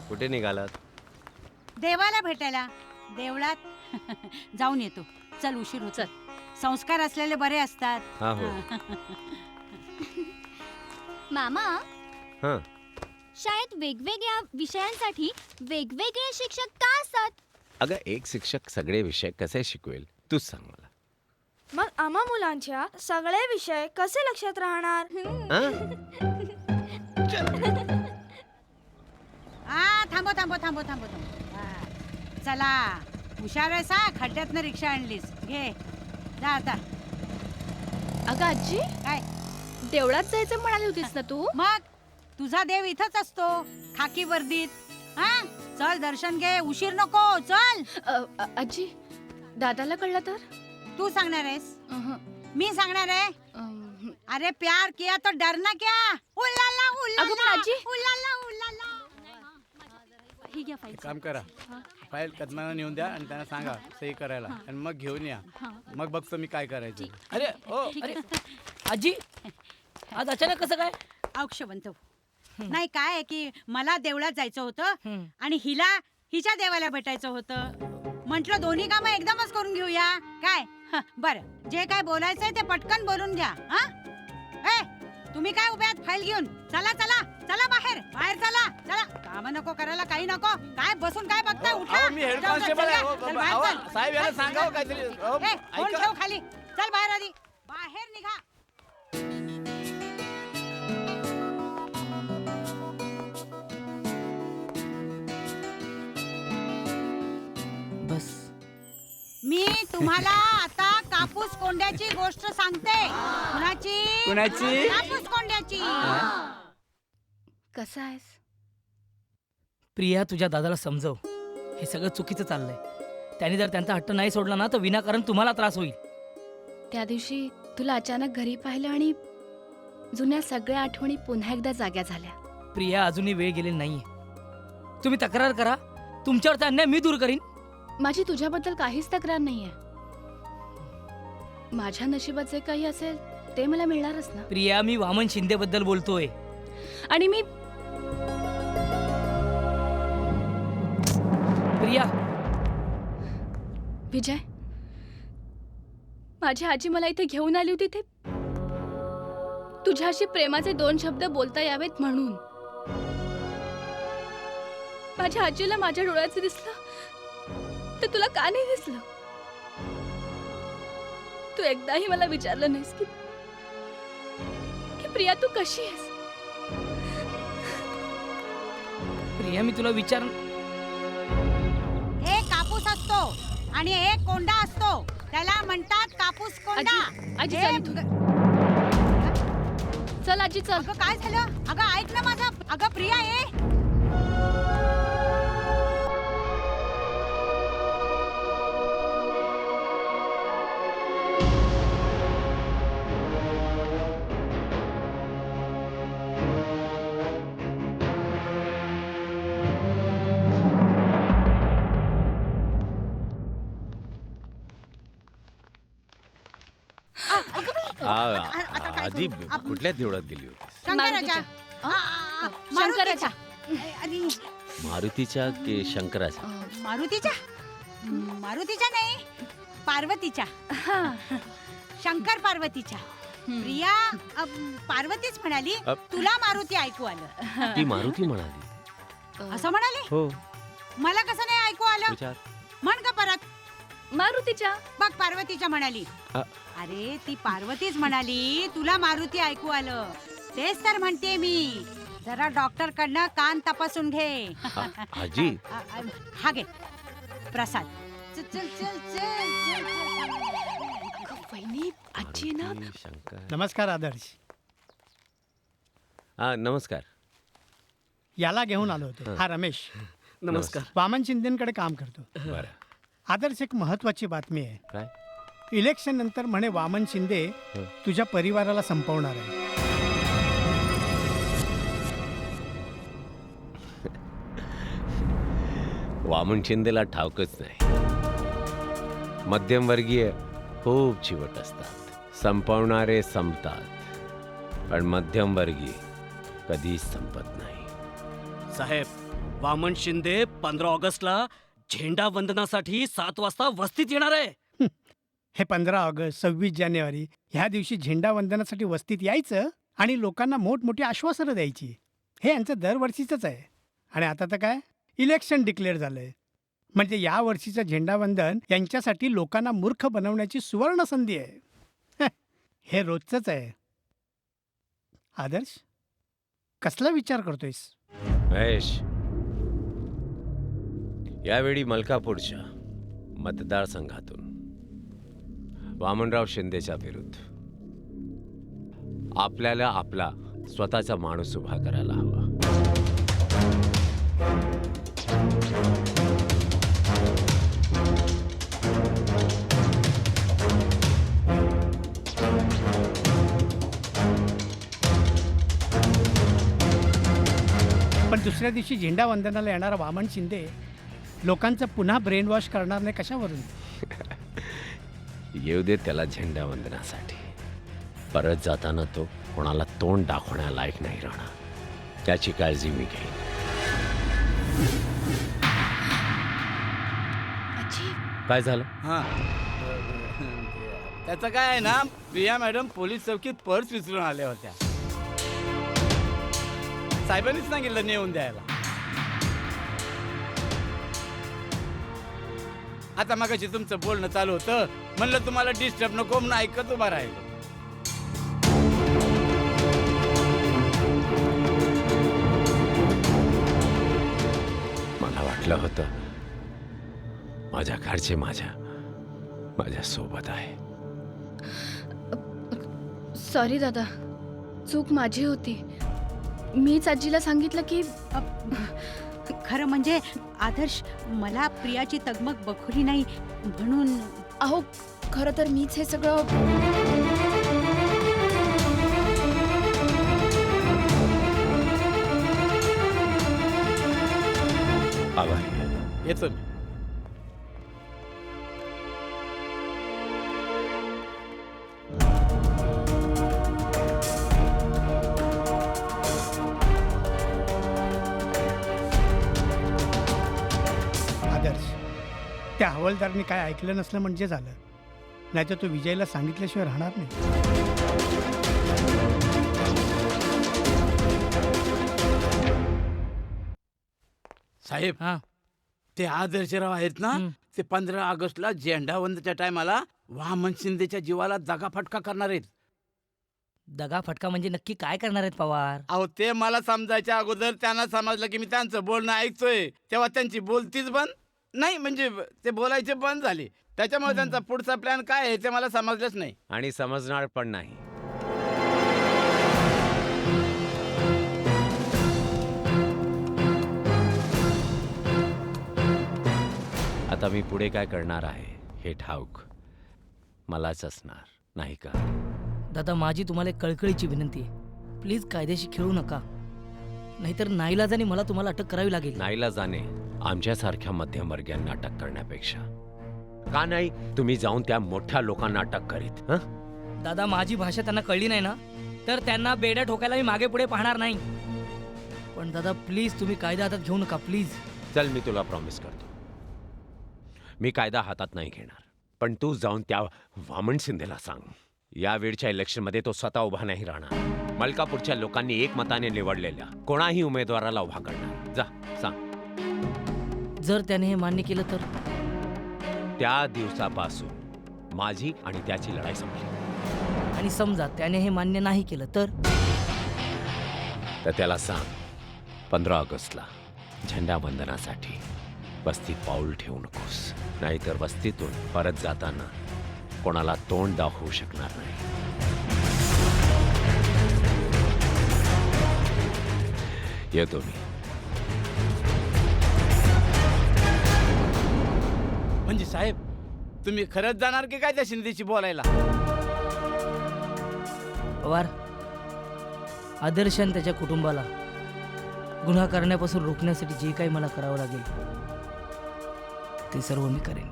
कुठे निघालात? देवाला भेटायला. देवळात जाऊन येतो. चल उशीर होत. संस्कार असलेले बरे असतात. हा हो. मामा, हां. शाळेत वेगवेगळ्या विषयांसाठी वेगवेगळे शिक्षक का असतात? अगं एक शिक्षक सगळे विषय कसे शिकवेल तूच सांग मला. मग आम्हा मुलांच्या सगळे विषय कसे लक्षात राहणार? थांबो. चला हुशार आहेस हा. खड्ड्यातनं रिक्षा आणलीस. घे जा आता. अगं आजी, काय देवळात जायचं म्हणाली होतीस ना तू? मग तुझा देव इथंच असतो खाकी वर्दीत. हा चल दर्शन घे. उशीर नको. चल. आजी, दादाला कळलं तर? तू सांगणार आहेस? मी सांगणार आहे? अरे प्यार किया तो डरना क्या. उल्लाला उल्लाला उल्लाला उल्लाला. एक काम करा, फाईल कदमाला नेऊन द्या आणि त्यांना सांगा सही करायला आणि मग घेऊन या. मग बघतो मी काय करायचं. अरे ओ अरे आजी, आज अचानक कसं काय? औक्षवंत नाही काय आहे की मला देवळात जायचं होतं आणि हिला हिच्या देवाला भेटायचं होतं. म्हटलं दोन्ही कामं एकदमच करून घेऊया काय. बरं जे काय बोलायचंय ते पटकन बोलून घ्या. हा तुम्ही काय उभे आहात फाईल घेऊन? चला चला चला बाहेर बाहेर चला चला. काम नको करायला काही नको. काय बसून काय बघताय? उठा. मी हेड जाऊ दे, कॉन्स्टेबल आहे. चल, चल, बाहेर चल. साहेब याला चल, सांगावं चल. काहीतरी. ए, फोन ऐका. ठेव खाली. चल बाहेर आधी. बाहेर निघा. बस. मी तुम्हाला आता कापूस कोंड्याची गोष्ट सांगते. कुणाची? कुणाची? कापूस कोंड्याची. कसा आहेस? प्रिया, तुझ्या दादाला समजव, हे सगळं चुकीचं चाललंय. त्यांनी जर त्यांचा हट्ट नाही सोडला ना तर विनाकारण तुम्हाला त्रास होईल. त्या दिवशी तुला अचानक घरी पाहिलं आणि जुन्या सगळ्या आठवणी पुन्हा एकदा जाग्या झाल्या. प्रिया, अजूनही वेळ गेलेली नाहीये. तुम्ही तक्रार करा, तुमच्यावरचा अन्याय मी दूर करीन. माझी तुझ्याबद्दल काहीच तक्रार नाहीये. माझ्या नशिबात जे काही असेल ते मला मिळणारच ना. प्रिया, मी वामन शिंदे बद्दल बोलतोय. आणि मी प्रिया. विजय, माझी आजी मला इथे घेऊन आली होती ते तुझ्याशी प्रेमाचे 2 शब्द बोलता यावेत म्हणून. माझ्या आजीला माझ्या डोळ्याचं दिसलं तर तुला का नाही दिसलं? तू एकदाही मला विचारलं नाहीस की प्रिया तू कशी आहेस? प्रिया, मी तुला विचार. एक कापूस असतो आणि एक कोंडा असतो, त्याला म्हणतात कापूस कोंडा. आजी, हे- चल इथून. चल आजी चल. अगं काय झालं? अगं ऐक ना माझं. अगं प्रिया ये. आधी कुठल्या देवळात गेली होती? शंकराच्या. शंकराच्या. आणि मारुतीच्या की शंकराच्या? मारुतीच्या. मारुतीच्या नाही, पार्वतीच्या. शंकर पार्वतीच्या. प्रिया पार्वतीच म्हणाली. तुला मारुती ऐकू आलं? ती मारुती म्हणाली. असं म्हणाली? हो. मला कसं नाही ऐकू आलं? विचार. म्हण का परत. मारुतीच्या. बघ, पार्वतीच्या म्हणाली. अरे ती पार्वतीच म्हणाली तुला मारुती ऐकू आलं. तेच तर म्हणते मी. जरा डॉक्टर कडनं कान तपासून घे. आजी. हा घे प्रसाद. चल चल चल चल. वहिनी, आजी ना. नमस्कार आदर्श. हा, नमस्कार. याला घेऊन आलो होतो. हा रमेश. नमस्कार. वामन शिंदेकडे काम करतो. बरं. आदर्श, एक महत्वाची बातमी आहे. काय? इलेक्शन नंतर म्हणे वामन शिंदे तुझ्या परिवाराला संपवणार आहे. वामन शिंदेला ठाऊकच नाही. मध्यमवर्गीय खूप चिवट असतात. संपवणारे संपतात, पण मध्यमवर्गीय कधीच संपत नाही. साहेब, वामन शिंदे 15 ऑगस्टला झेंडा वंदनासाठी 7 वाजता वस्तीत येणार आहे. हे 15 ऑगस्ट 26 जानेवारी ह्या दिवशी झेंडा वंदनासाठी वस्तीत यायचं आणि लोकांना मोठमोठी आश्वासनं द्यायची. हे यांचं दरवर्षीचंच आहे. आणि आता तर काय, इलेक्शन डिक्लेअर झालंय. म्हणजे या वर्षीचं झेंडावंदन यांच्यासाठी लोकांना मूर्ख बनवण्याची सुवर्ण संधी आहे. हे रोजचंच आहे. आदर्श, कसला विचार करतोयस? महेश, यावेळी मलकापूरच्या मतदारसंघातून वामनराव शिंदेच्या विरुद्ध आपल्याला आपला स्वतःचा माणूस उभा करायला हवा. पण दुसऱ्या दिवशी झेंडा वंदनाला येणारा वामन शिंदे लोकांचं पुन्हा ब्रेन वॉश करणार नाही कशावरून? येऊ दे त्याला झेंडा वंदनासाठी. परत जाताना तो कोणाला तोंड दाखवण्यालायक नाही राहणार. त्याची काळजी मी घेईन. काय झालं? हा, त्याचं काय आहे ना, प्रिया मॅडम पोलीस चौकीत पर्स विसरून आल्या होत्या. साहेबांनीच सांगितलं नेऊन द्यायला. आता मगाशी तुमचं बोलणं चालू होतं, म्हणलं तुम्हाला डिस्टर्ब नको म्हणून ऐकत उभा राहिलो. मला वाटलं होतं माझ्या घरचे माझ्या सोबत आहे. सॉरी दादा, चूक माझी होती. मीच आजीला सांगितलं की खरं म्हणजे आदर्श, मला प्रियाची तगमग बखुली नाही म्हणून. अहो, खरं तर मीच हे सगळं. आभार. येतो मी. आदर्श, त्या हवालदारने काय ऐकलं नसलं म्हणजे झालं, नाहीतर तो विजयला सांगितल्याशिवाय राहणार नाही. साहेब, ते आदर्शराव आहेत ना, ते 15 ऑगस्टला झेंडावंदच्या टायमाला वामन शिंदेच्या जीवाला दगाफटका करणार आहेत. दगाफटका म्हणजे नक्की काय करणार आहेत पवार? अहो, ते मला समजायच्या अगोदर त्यांना समजलं की मी त्यांचं बोलणं ऐकतोय, तेव्हा त्यांची बोलतीच बंद नाही, म्हणजे ते बोलायचे बंद झाले. त्याच्यामुळे त्यांचा पुढचा प्लॅन काय आहे ते मला समजलंच नाही. आणि समजणार पण नाही. आता मी पुढे काय करणार आहे हे ठाऊक मलाच असणार, नाही का? दादा, माझी तुम्हाला एक कळकळीची विनंती आहे. प्लीज कायद्याशी खेळू नका, नाहीतर नाईलाजाने मला तुम्हाला अटक करावी लागेल. नाईलाजाने आमच्यासारख्या मध्यमवर्गीयांना अटक करण्यापेक्षा का नाही तुम्ही जाऊन त्या मोठ्या लोकांना अटक करीत? दादा, माझी भाषा त्यांना कळली नाही ना, तर त्यांना बेड्या ठोकायला मी मागे पुढे पाहणार नाही. पण दादा, प्लीज तुम्ही कायदा हातात घेऊ नका, प्लीज. चल, मी तुला प्रॉमिस करतो, मी कायदा हातात नाही घेणार. पण तू जाऊन त्या वामन शिंदेला सांग, या वेळच्या इलेक्शनमध्ये तो स्वतः उभा नाही राहणार. मलकापूरच्या लोकांनी एकमताने निवडलेल्या कोणाही उमेदवाराला उभा करणार. जा, सांग. जर त्याने हे मान्य केलं तर? त्या दिवसापासून माझी आणि त्याची लढाई संपली. आणि समजा त्याने हे मान्य नाही केलं तर? तर त्याला सांग, 15 ऑगस्टला झेंडावंदनासाठी वस्तीत पाऊल ठेवू नकोस, नाहीतर वस्तीतून परत जाताना कोणाला तोंड दाखवू शकणार नाही. येतो मी. म्हणजे साहेब, तुम्ही खरंच जाणार की काय त्या शिंदेशी बोलायला? पवार, आदर्श आणि त्याच्या कुटुंबाला गुन्हा करण्यापासून रोखण्यासाठी जे काही मला करावं लागेल ते सर्व मी करेन.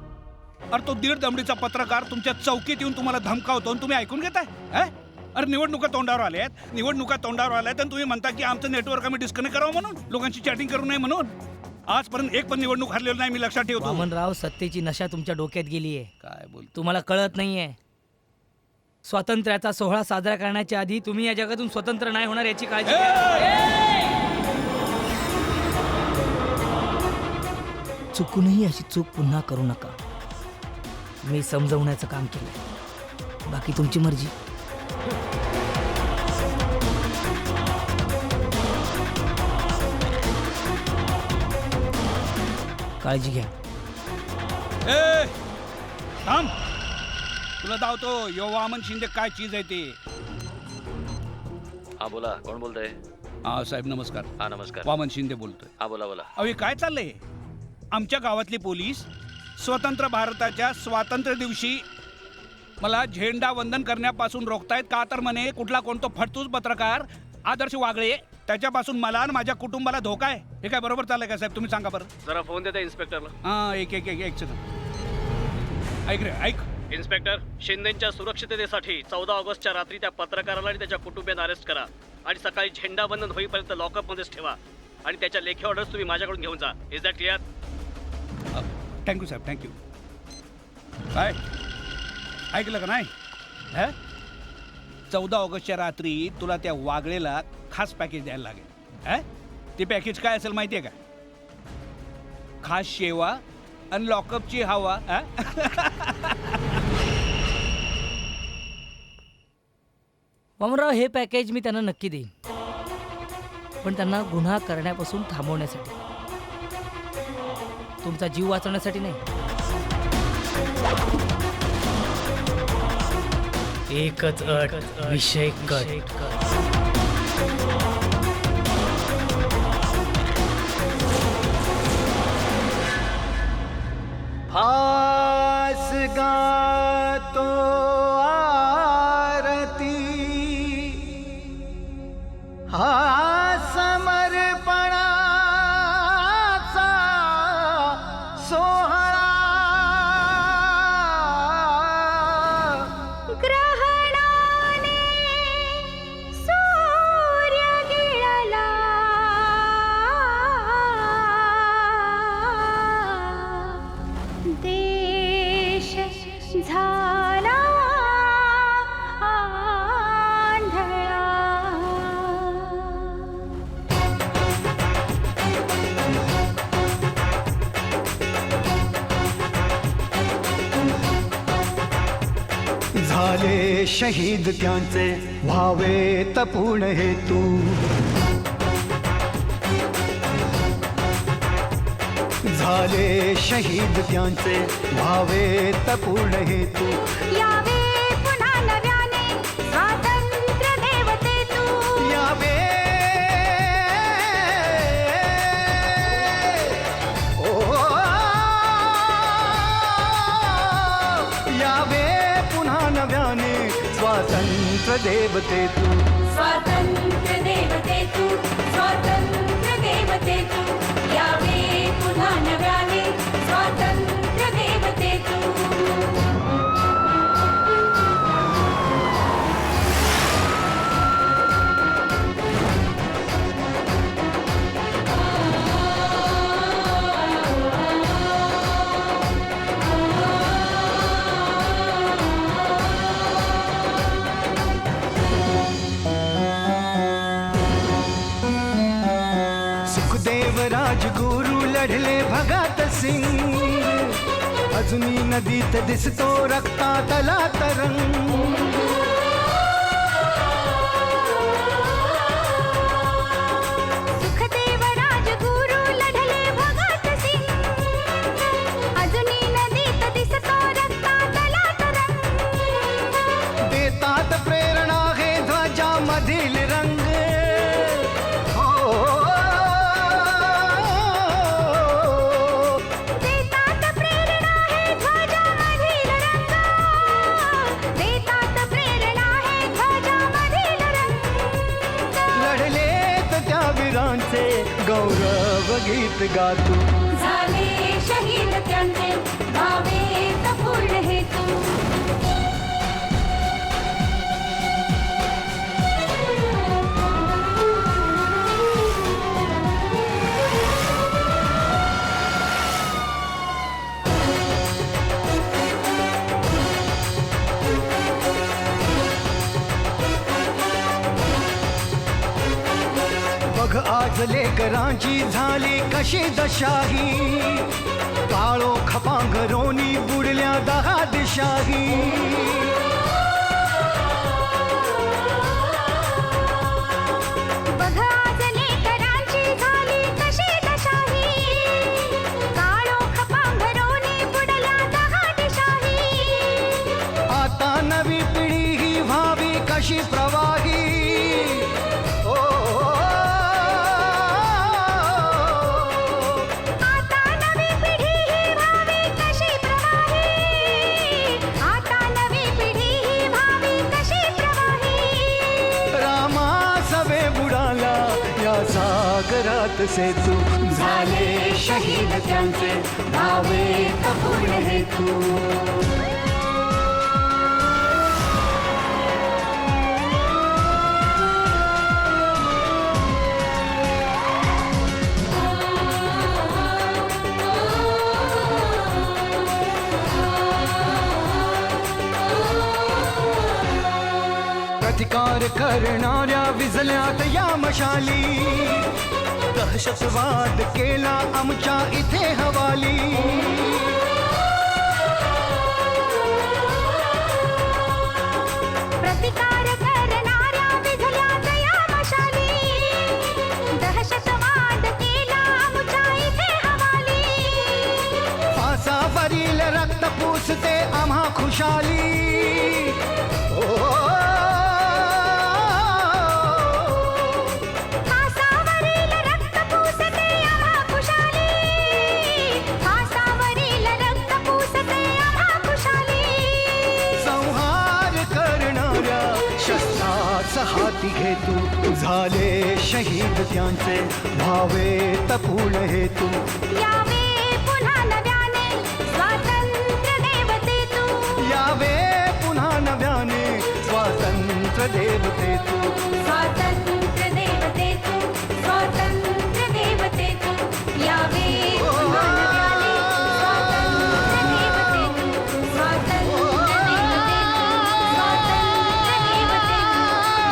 अरे, तो दीड दमडीचा पत्रकार तुमच्या चौकीत येऊन तुम्हाला धमकावतो आणि तुम्ही ऐकून घेताय? अरे, निवडणुका तोंडावर आल्यात आणि तुम्ही म्हणता की आमचं नेटवर्क आम्ही डिस्कनेक्ट करावं म्हणून, लोकांची चॅटिंग करू नये म्हणून. आजपर्यंत एक पण निवडणूक हरलेली नाही, मी लक्षात ठेवतो. वामनराव, सत्तेची नशा तुमच्या डोक्यात गेलीये. काय बोल, तुम्हाला कळत नाहीये, स्वातंत्र्याचा सोहळा साजरा करण्याच्या आधी तुम्ही या जगातून स्वतंत्र नाही होणार याची काळजी घ्या. चुकूनही अशी चूक पुन्हा करू नका. मी समजवण्याचं काम केलं, बाकी तुमची मर्जी. काळजी घ्या. थांब, तुला धावतो. यो वामन शिंदे काय चीज आहे ते. हा, बोला. कोण बोलतंय? हा साहेब, नमस्कार. हा, नमस्कार. वामन शिंदे बोलतोय. हा, बोला बोला. अहो, काय चाललंय? आमच्या गावातले पोलीस स्वतंत्र भारताच्या स्वातंत्र्य दिवशी मला झेंडा वंदन करण्यापासून रोखतायत का? तर म्हणे कुठला कोणतो फटतूस पत्रकार आदर्श वागळे त्याच्यापासून मला आणि माझ्या कुटुंबाला धोका आहे. हे काय बरोबर चाललंय का साहेब? तुम्ही सांगा बरं. जरा फोन देता इन्स्पेक्टरला. हा, एक सेकंड. ऐक रे, ऐक. इन्स्पेक्टर, शिंदेच्या सुरक्षिततेसाठी 14 ऑगस्टच्या रात्री त्या पत्रकाराला आणि त्याच्या कुटुंबियांना अरेस्ट करा आणि सकाळी झेंडावंदन होईपर्यंत लॉकअपमध्येच ठेवा आणि त्याच्या लेखी ऑर्डर्स तुम्ही माझ्याकडून घेऊन जा. Is that clear? थँक्यू साहेब, थँक्यू. काय ऐकलं का नाही? 14 ऑगस्टच्या रात्री तुला त्या वागळेला खास पॅकेज द्यायला लागेल. ते पॅकेज काय असेल माहितीये का? खास शेवा आणि लॉकअपची हवा. वामनराव, हे पॅकेज मी त्यांना नक्की देईन, पण त्यांना गुन्हा करण्यापासून थांबवण्यासाठी, तुमचा जीव वाचवण्यासाठी नाही. एकच अट, विषय कट. फास गातो आरती हा समर्पणाचा सोहळा. ग्रहणाने सूर्य गिळला, देश झाला आंधळा. झाले शहीद त्यांचे व्हावे तपूण हेतू. झाले शहीद त्यांचे व्हावे तपूण हेतू. यावे पुन्हा नव्याने स्वातंत्र्य देवते तू. यावे यावे पुन्हा नव्याने स्वातंत्र्य देवते तू. स्वातंत्र्य देवते तू, स्वातंत्र्य देवते तू. यावे पुन्हा नव्याने स्वातंत्र्य देवते तू. सुखदेव राजगुरू लढले भगत सिंग. अजूनही नदीत दिसतो रक्तातला तरंग. सुखदेव राजगुरू लढले भगत सिंग. अजूनही नदीत दिसतो रक्तातला तरंग. देतात प्रेरणा हे ध्वजामधील रंग. देतात प्रेरणा हे ध्वजामधील रंग. देतात प्रेरणा हे ध्वजामधील रंग. लढलेत त्या वीरांचे गौरव गीत गातो. झाले शहीद त्यांचे भावे तपूर्ण हेतू. बघ आज लेकरांची झाली कशी दशाही. काळो खपांगरोनी बुडल्या 10 दिशाही. बघ आज लेकरांची झाली कशी दशाही. काळो खपांगरोनी बुडल्या 10 दिशाही. आता नवी पिढी ही व्हावी कशी प्रवाही. आता नवी पिढी ही व्हावी कशी प्रवाही. आता नवी पिढी ही व्हावी कशी प्रवाही. रामा सवे बुडाला या सागरात सेतू. झाले शहीद त्यांचे भावे तपूर्ण हेतू. प्रतिकार करणाऱ्या विझल्यात या मशाली, दहशतवाद केला आमच्या इथे हवाली. प्रतिकार करणाऱ्या विझल्यात या मशाली, दहशतवाद केला आमच्या इथे हवाली. फासावरील रक्त पुसते आम्हा खुशाली. फासावरील रक्त पुसते आम्हा खुशाली. फासावरील रक्त पुसते आम्हा खुशाली. संहार करणाऱ्या शस्त्राचा हाती घेतू, झाले शहीद त्यांचे भावे तपून हेतू. यावे पुन्हा नव्याने स्वातंत्र्य देवते तू. यावे पुन्हा नव्याने स्वातंत्र्य देवते तू. स्वातंत्र्य देवते तू. स्वातंत्र्य देवते तू. यावे पुन्हा नव्याने स्वातंत्र्य देवते तू. स्वातंत्र्य देवते तू. स्वातंत्र्य देवते तू.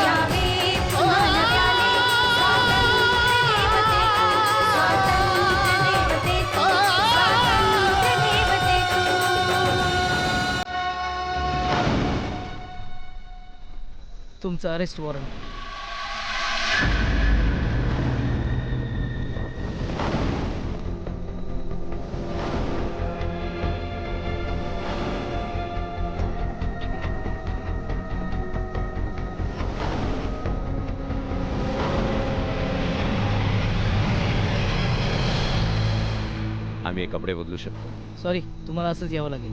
यावे पुन्हा नव्याने स्वातंत्र्य देवते तू. स्वातंत्र्य देवते तू. स्वातंत्र्य देवते तू. तुमचं अरेस्ट वॉरंट. आम्ही कपडे बदलू शकतो. सॉरी, तुम्हाला असंच यावं लागेल.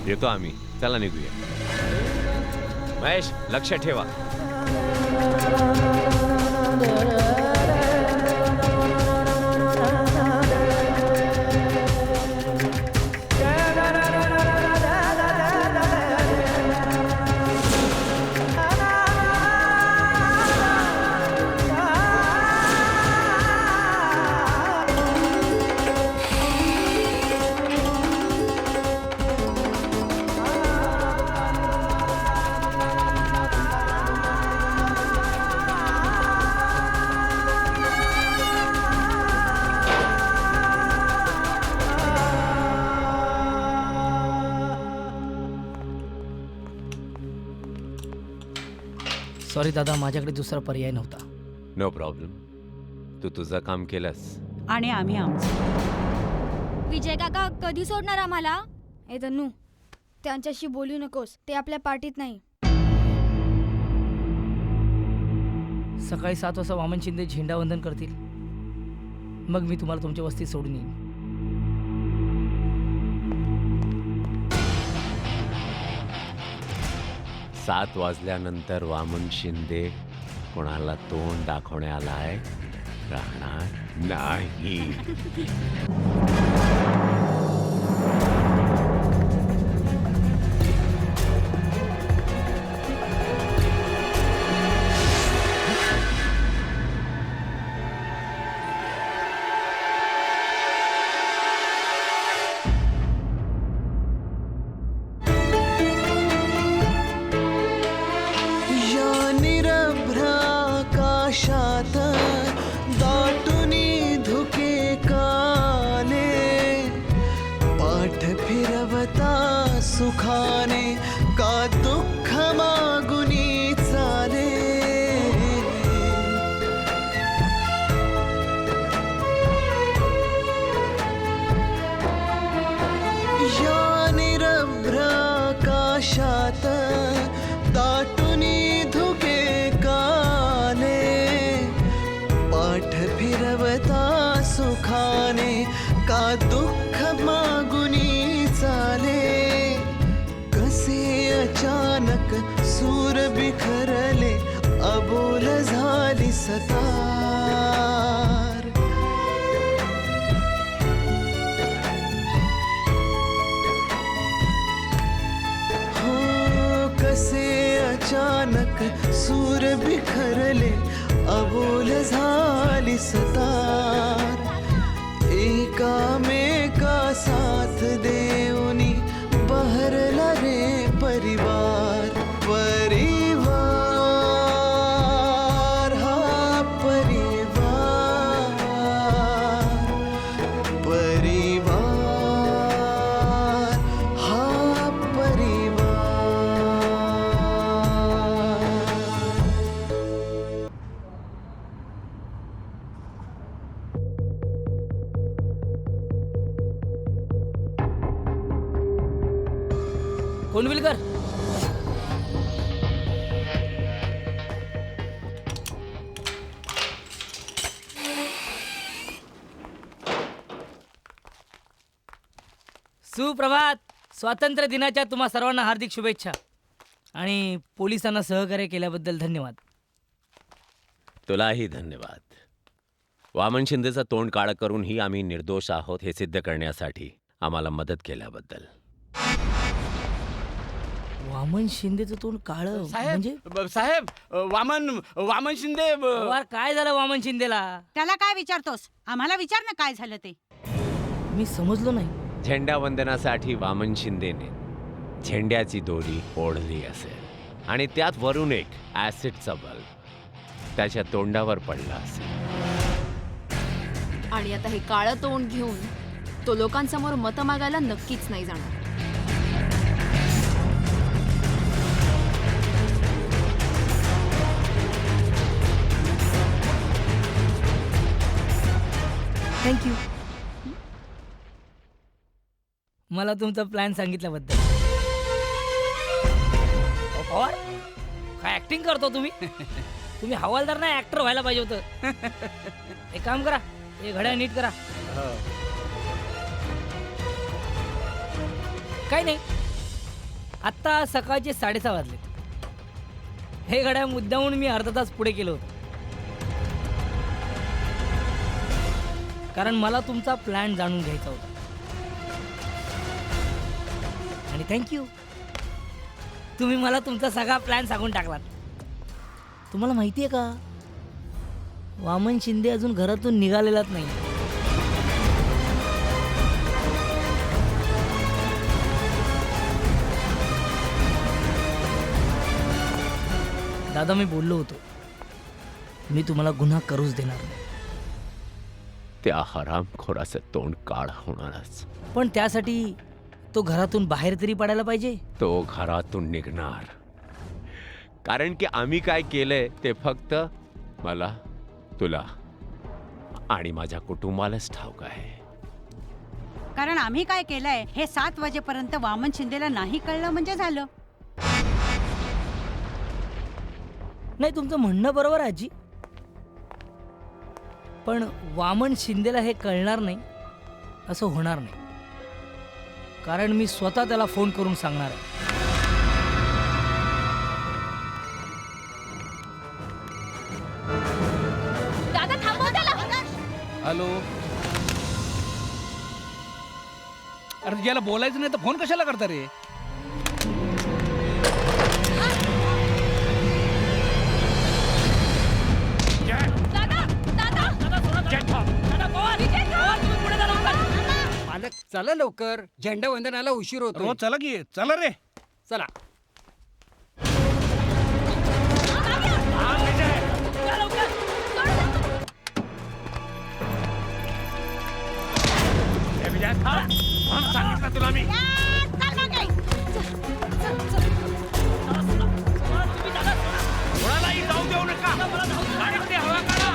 येतो आम्ही. चला निघूया. महेश, लक्ष ठेवा. सॉरी दादा, माझ्याकडे दुसरा पर्याय नव्हता. No problem. तू तुझं काम केलंस. आणि आम्ही आमचं. विजय काका कधी सोडणार आम्हाला? ए तन्नू, त्यांच्याशी बोलू नकोस, ते आपल्या पार्टीत नाही. सकाळी 7 वाजता वामन शिंदे झेंडावंदन करतील. मग मी तुम्हाला तुमच्या वस्तीत सोडून येईन. 7 वाजल्यानंतर वामन शिंदे कोणाला तोंड दाखवण्यालाय राहणार नाही. या निरभ्राकाशात दाटुनी धुके काले, पाठ फिरवता सुखाने का दुःख मागुनी चाले. या निरभ्राकाशात दाटुनी धुके काले, पाठ फिरवता सुखाने का दुःख मागुनी चाले. कसे अचानक सूर बिखरले, अबोल झाली सतार. हो कसे अचानक सूर बिखरले, अबोल झाली सतार. एकामेका साथ देऊनी बह कोंडविलकर. सुप्रभात. स्वातंत्र्य दिनाच्या तुम्हा सर्वांना हार्दिक शुभेच्छा आणि पोलिसांना सहकार्य केल्याबद्दल धन्यवाद. तुलाही धन्यवाद. वामन शिंदेचं तोंड काळं करूनही आम्ही निर्दोष आहोत हे सिद्ध करण्यासाठी आम्हाला मदत केल्याबद्दल. वामन शिंदेचं तोंड काळं म्हणजे साहेब वामन शिंदे पवार, काय झालं वामन शिंदेला? त्याला काय विचारतोस? आम्हाला विचार ना काय झालं ते. मी समजलो नाही. झेंडावंदनासाठी वामन शिंदेने झेंड्याची दोरी ओढली असेल आणि त्यात वरून एक ॲसिडचा बल्ब त्याच्या तोंडावर पडला असेल. आणि आता हे काळं तोंड घेऊन तो लोकांसमोर मतं मागायला नक्कीच नाही जाणार. थँक्यू मला तुमचा प्लॅन सांगितल्याबद्दल. पवार, काय ऍक्टिंग करतो तुम्ही? तुम्ही हवालदार नाही ऍक्टर व्हायला पाहिजे होतं. एक काम करा, हे घड्याळ नीट करा. काही नाही, आत्ता सकाळचे 6:30 वाजले. हे घड्याळ मुद्दामून मी अर्धा तास पुढे केलं होतं, कारण मला तुमचा प्लॅन जाणून घ्यायचा होता. आणि थँक्यू, तुम्ही मला तुमचा सगळा प्लॅन सांगून टाकलात. तुम्हाला माहिती आहे का, वामन शिंदे अजून घरातून निघालेलाच नाही. दादा, मी बोललो होतो, मी तुम्हाला गुन्हा करूच देणार नाही. त्या हरामखोराचं तोंड काळ होणारच. पण त्यासाठी तो घरातून बाहेर तरी पडायला पाहिजे. तो घरातून निघणार, कारण की आम्ही काय केलंय ते फक्त मला, तुला आणि माझ्या कुटुंबालाच ठाऊक आहे. कारण आम्ही काय केलंय हे 7 वाजेपर्यंत वामन शिंदेला नाही कळलं म्हणजे झालं. नाही, तुमचं म्हणणं बरोबर आहे आजी, पण वामन शिंदेला हे कळणार नाही असं होणार नाही, कारण मी स्वतः त्याला फोन करून सांगणार आहे. दादा, थांबव त्याला. हॅलो. अरे ज्याला बोलायचं नाही तर फोन कशाला करता रे? मालक, चला लवकर, झेंडा वंदनाला उशीर होतो. रोज चला की, चला रे. चला. सांगितलं तुला मी. कोणालाही जाऊ देऊ नका. गाडीमध्ये हवा काढा.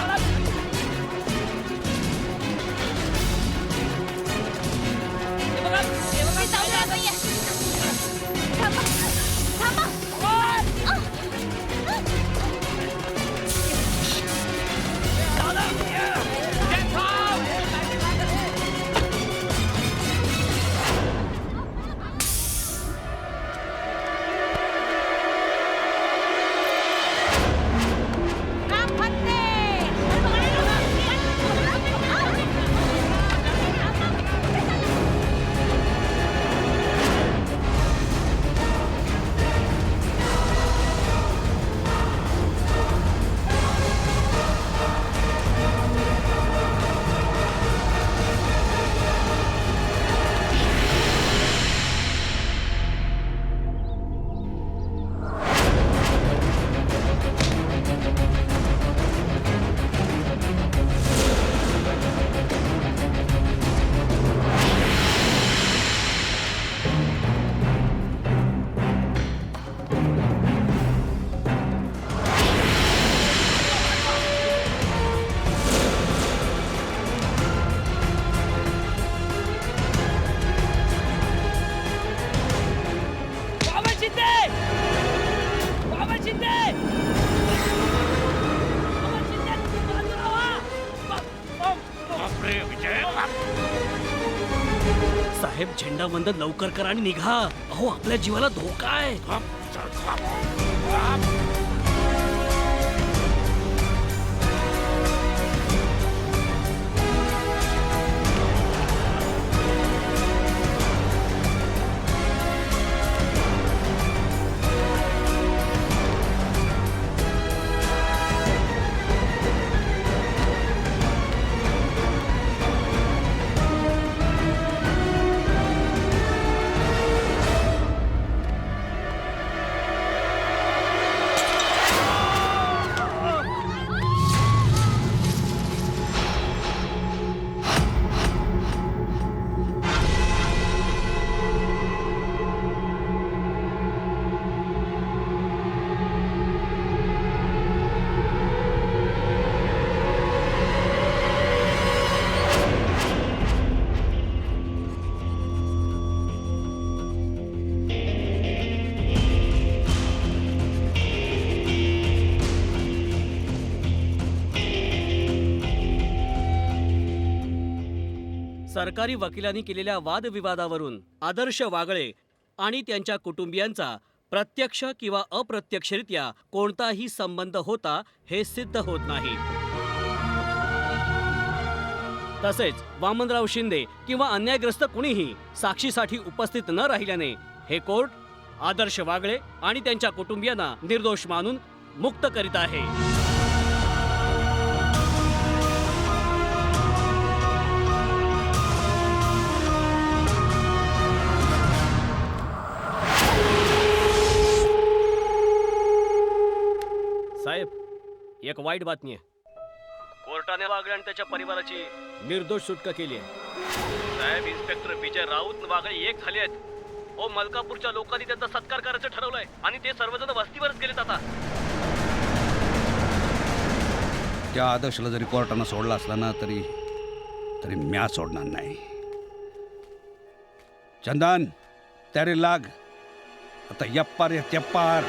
साहेब झेंडावंदन लवकर करा आणि निघा. अहो आपल्या जीवाला धोका आहे. सरकारी वकिलांनी केलेल्या वादविवादावरून आदर्श वागळे आणि त्यांच्या कुटुंबियांचा प्रत्यक्ष किंवा अप्रत्यक्षरित्या कोणताही संबंध होता हे सिद्ध होत नाही. तसेच वामनराव शिंदे किंवा अन्यायग्रस्त कुणीही साक्षीसाठी उपस्थित न राहिल्याने हे कोर्ट आदर्श वागळे आणि त्यांच्या कुटुंबियांना निर्दोष मानून मुक्त करीत आहे. साहेब, एक वाईट बातमी आहे. कोर्टाने वागळे आणि त्याच्या परिवाराची निर्दोष सुटका केली आहे. साहेब, इन्स्पेक्टर विजय राऊत वागळे एक झाले आहेत. ओ मलकापूरच्या लोकांनी त्यांचा सत्कार करायचं ठरवलंय आणि ते सर्वजण वस्तीवरच गेलेत आता. त्या आदर्शला जरी कोर्टानं सोडला असला ना तरी म्या सोडणार नाही. चंदन, तयारी लाग. आता यप्पार या त्यप्पार.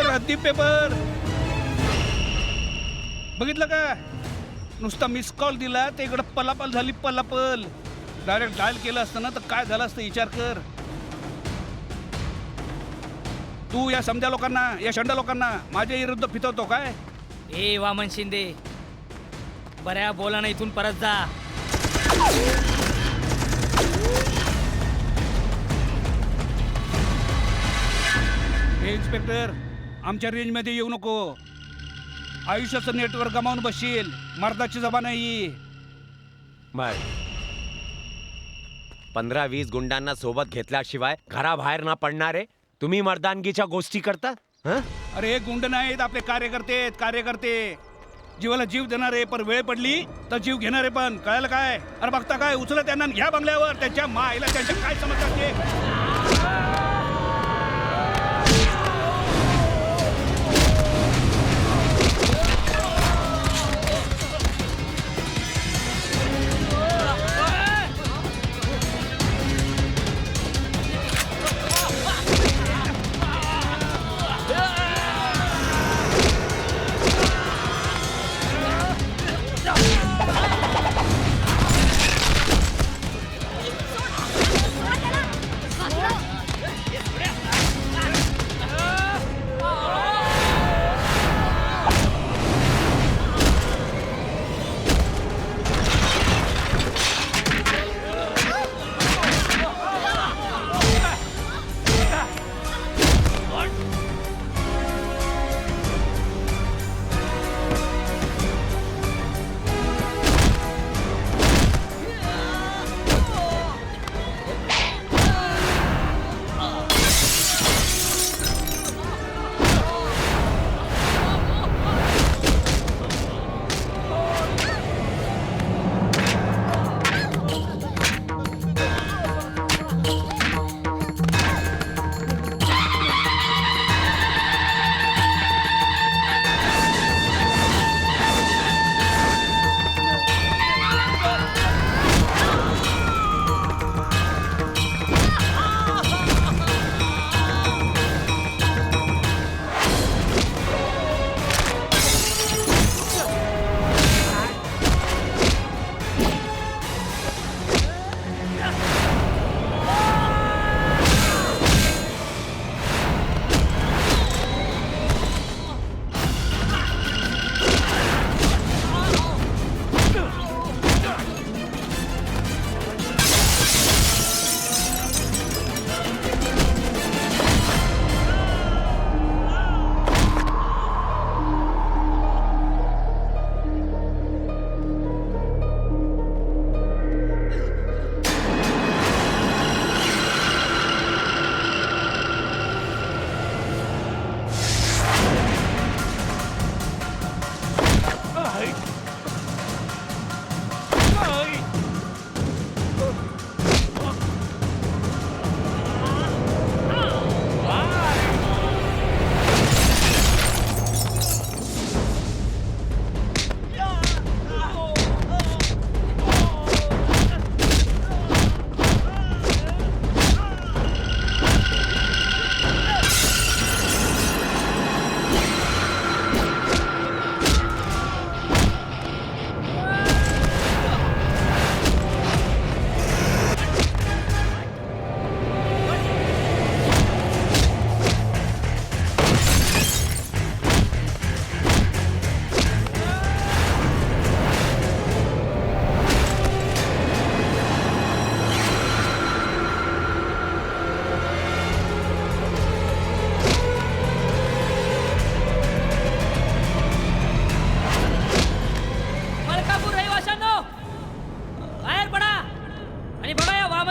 रद्दी पेपर बघितलं का? नुसता मिस कॉल दिला ते इकडं पलापल झाली. पलापल डायरेक्ट डायल केलं असतं ना तर काय झालं असतं विचार कर. तू या समजा लोकांना, या शंडा लोकांना माझ्या विरुद्ध फितवतो काय? ए वामन शिंदे, बऱ्या बोला ना, इथून परत जा. हे इन्स्पेक्टर, आमच्या रेंजमध्ये येऊ नको. आयुष्याचं नेटवर्क गमावून बसशील. मर्दाची जबान नाही. बर, 15-20 गुंडांना सोबत घेतल्याशिवाय घराबाहेर ना पडणारे तुम्ही मर्दानगीच्या गोष्टी करता? अरे हे गुंड नाहीत, आपले कार्यकर्ते. जीवाला जीव देणारे, पण वेळ पडली तर जीव घेणारे पण. कळायला काय? अरे बघता काय, उचला त्यांना घ्या बंगल्यावर. त्यांच्या माईला त्यांच्या काय समजतात ते.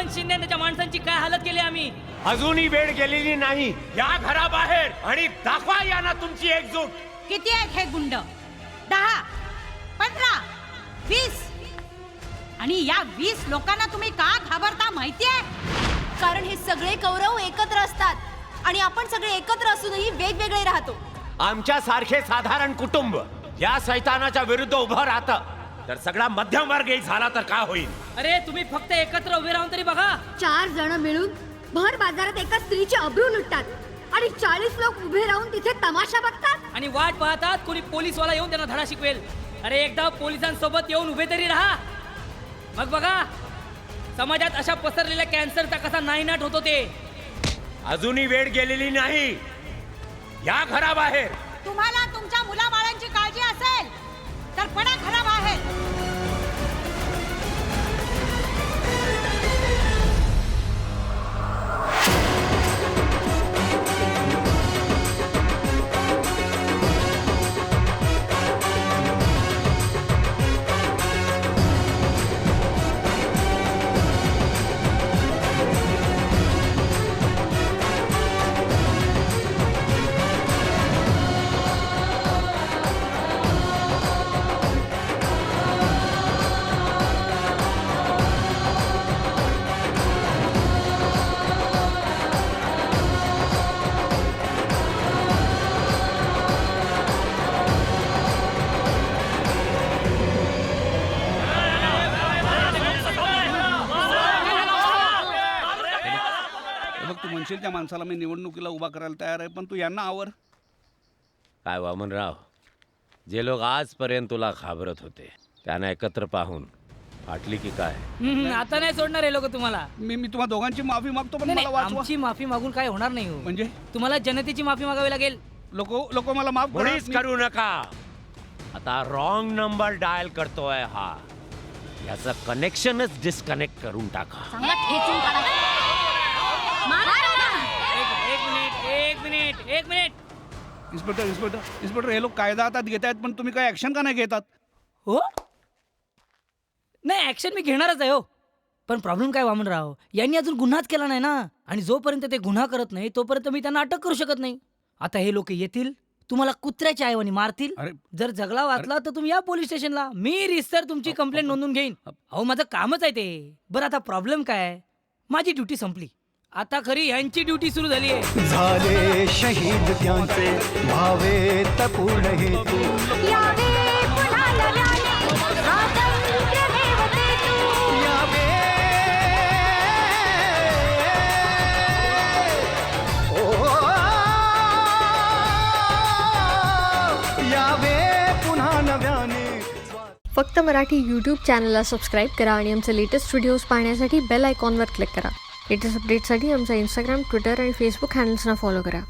वामन शिंदे आणि त्याच्या माणसांची काय हालत केली आम्ही. अजूनही वेळ गेलेली नाही. या घराबाहेर आणि दाखवा यांना तुमची एकजूट. किती आहेत हे गुंड? 10, 15, 20. आणि या 20 लोकांना तुम्ही का घाबरता माहितीये? कारण हे सगळे कौरव एकत्र असतात आणि आपण सगळे एकत्र असूनही वेगवेगळे राहतो. आमच्या सारखे साधारण कुटुंब या सैतानाच्या विरुद्ध उभं राहतं तर सगळा मध्यमवर्गही झाला तर काय होईल? अरे तुम्ही फक्त एकत्र उभे राहून तरी बघा. 4 जण मिळून भर बाजारात एका स्त्रीचे अब्रू लुटतात आणि 40 लोक उभे राहून तिथे तमाशा बघतात आणि वाट पाहतात कोणी पोलीसवाला येऊन त्यांना धडा शिकवेल. अरे एकदा पोलिसांसोबत येऊन उभे तरी राहा. मग बघा समाजात अशा पसरलेल्या कॅन्सरचा कसा नायनाट होतो ते. अजूनही वेळ गेलेली नाही. या घराबाहेर. तुम्हाला तुमच्या मुलाबाळांची काळजी असेल तर पडा घराबाहेर. तू म्हणशील त्या माणसाला मी निवडणुकीला उभा करायला तयार आहे, पण तू यांना आवर. काय वामनराव, जे लोक आजपर्यंत तुला घाबरत होते त्यांना एकत्र पाहून फाटली की काय? आता नाही सोडणार हे लोक तुम्हाला. मी तुम्हा दोघांची माफी मागतो, पण नाही, मला नाही, वाचवा. आमची माफी मागून काय होणार नाही हो. म्हणजे तुम्हाला जनतेची माफी मागावी लागेल. लोक मला माफ मुळीच करू नका. आता रॉंग नंबर डायल करतोय हा. याचं कनेक्शनच डिस्कनेक्ट करून टाका. एक मिनिट. इन्स्पेक्टर हे लोक कायदा हातात घेत आहेत, पण तुम्ही काय ऍक्शन का नाही घेतात? हो नाही, ऍक्शन मी घेणारच आहे हो. पण प्रॉब्लेम काय वामनराव, यांनी अजून गुन्हाच केला नाही ना. आणि जोपर्यंत ते गुन्हा करत नाही तोपर्यंत मी त्यांना अटक करू शकत नाही. आता हे लोक येतील, तुम्हाला कुत्र्याच्या ऐवणी मारतील. जर जगला वाचला तर तुम्ही या पोलीस स्टेशनला. मी रिस्तर तुमची कंप्लेंट नोंदवून घेईन. अहो माझं कामच आहे ते. बरं आता प्रॉब्लेम काय, माझी ड्युटी संपली. आता खरी यांची ड्युटी सुरू झाली आहे. झाले शहीद त्यांचे भावे तपूर्ण हेतू यावे पुन्हा नव्याने स्वातंत्र्य देवते तू यावे यावे पुन्हा नव्याने. फक्त मराठी यूट्यूब चॅनलला सबस्क्राईब करा आणि आमचे लेटेस्ट व्हिडिओज पाहण्यासाठी बेल आयकॉनवर क्लिक करा. लेटेस्ट अपडेटसाठी आमचा इंस्टाग्राम, ट्विटर आणि फेसबुक हँडल्सना फॉलो करा.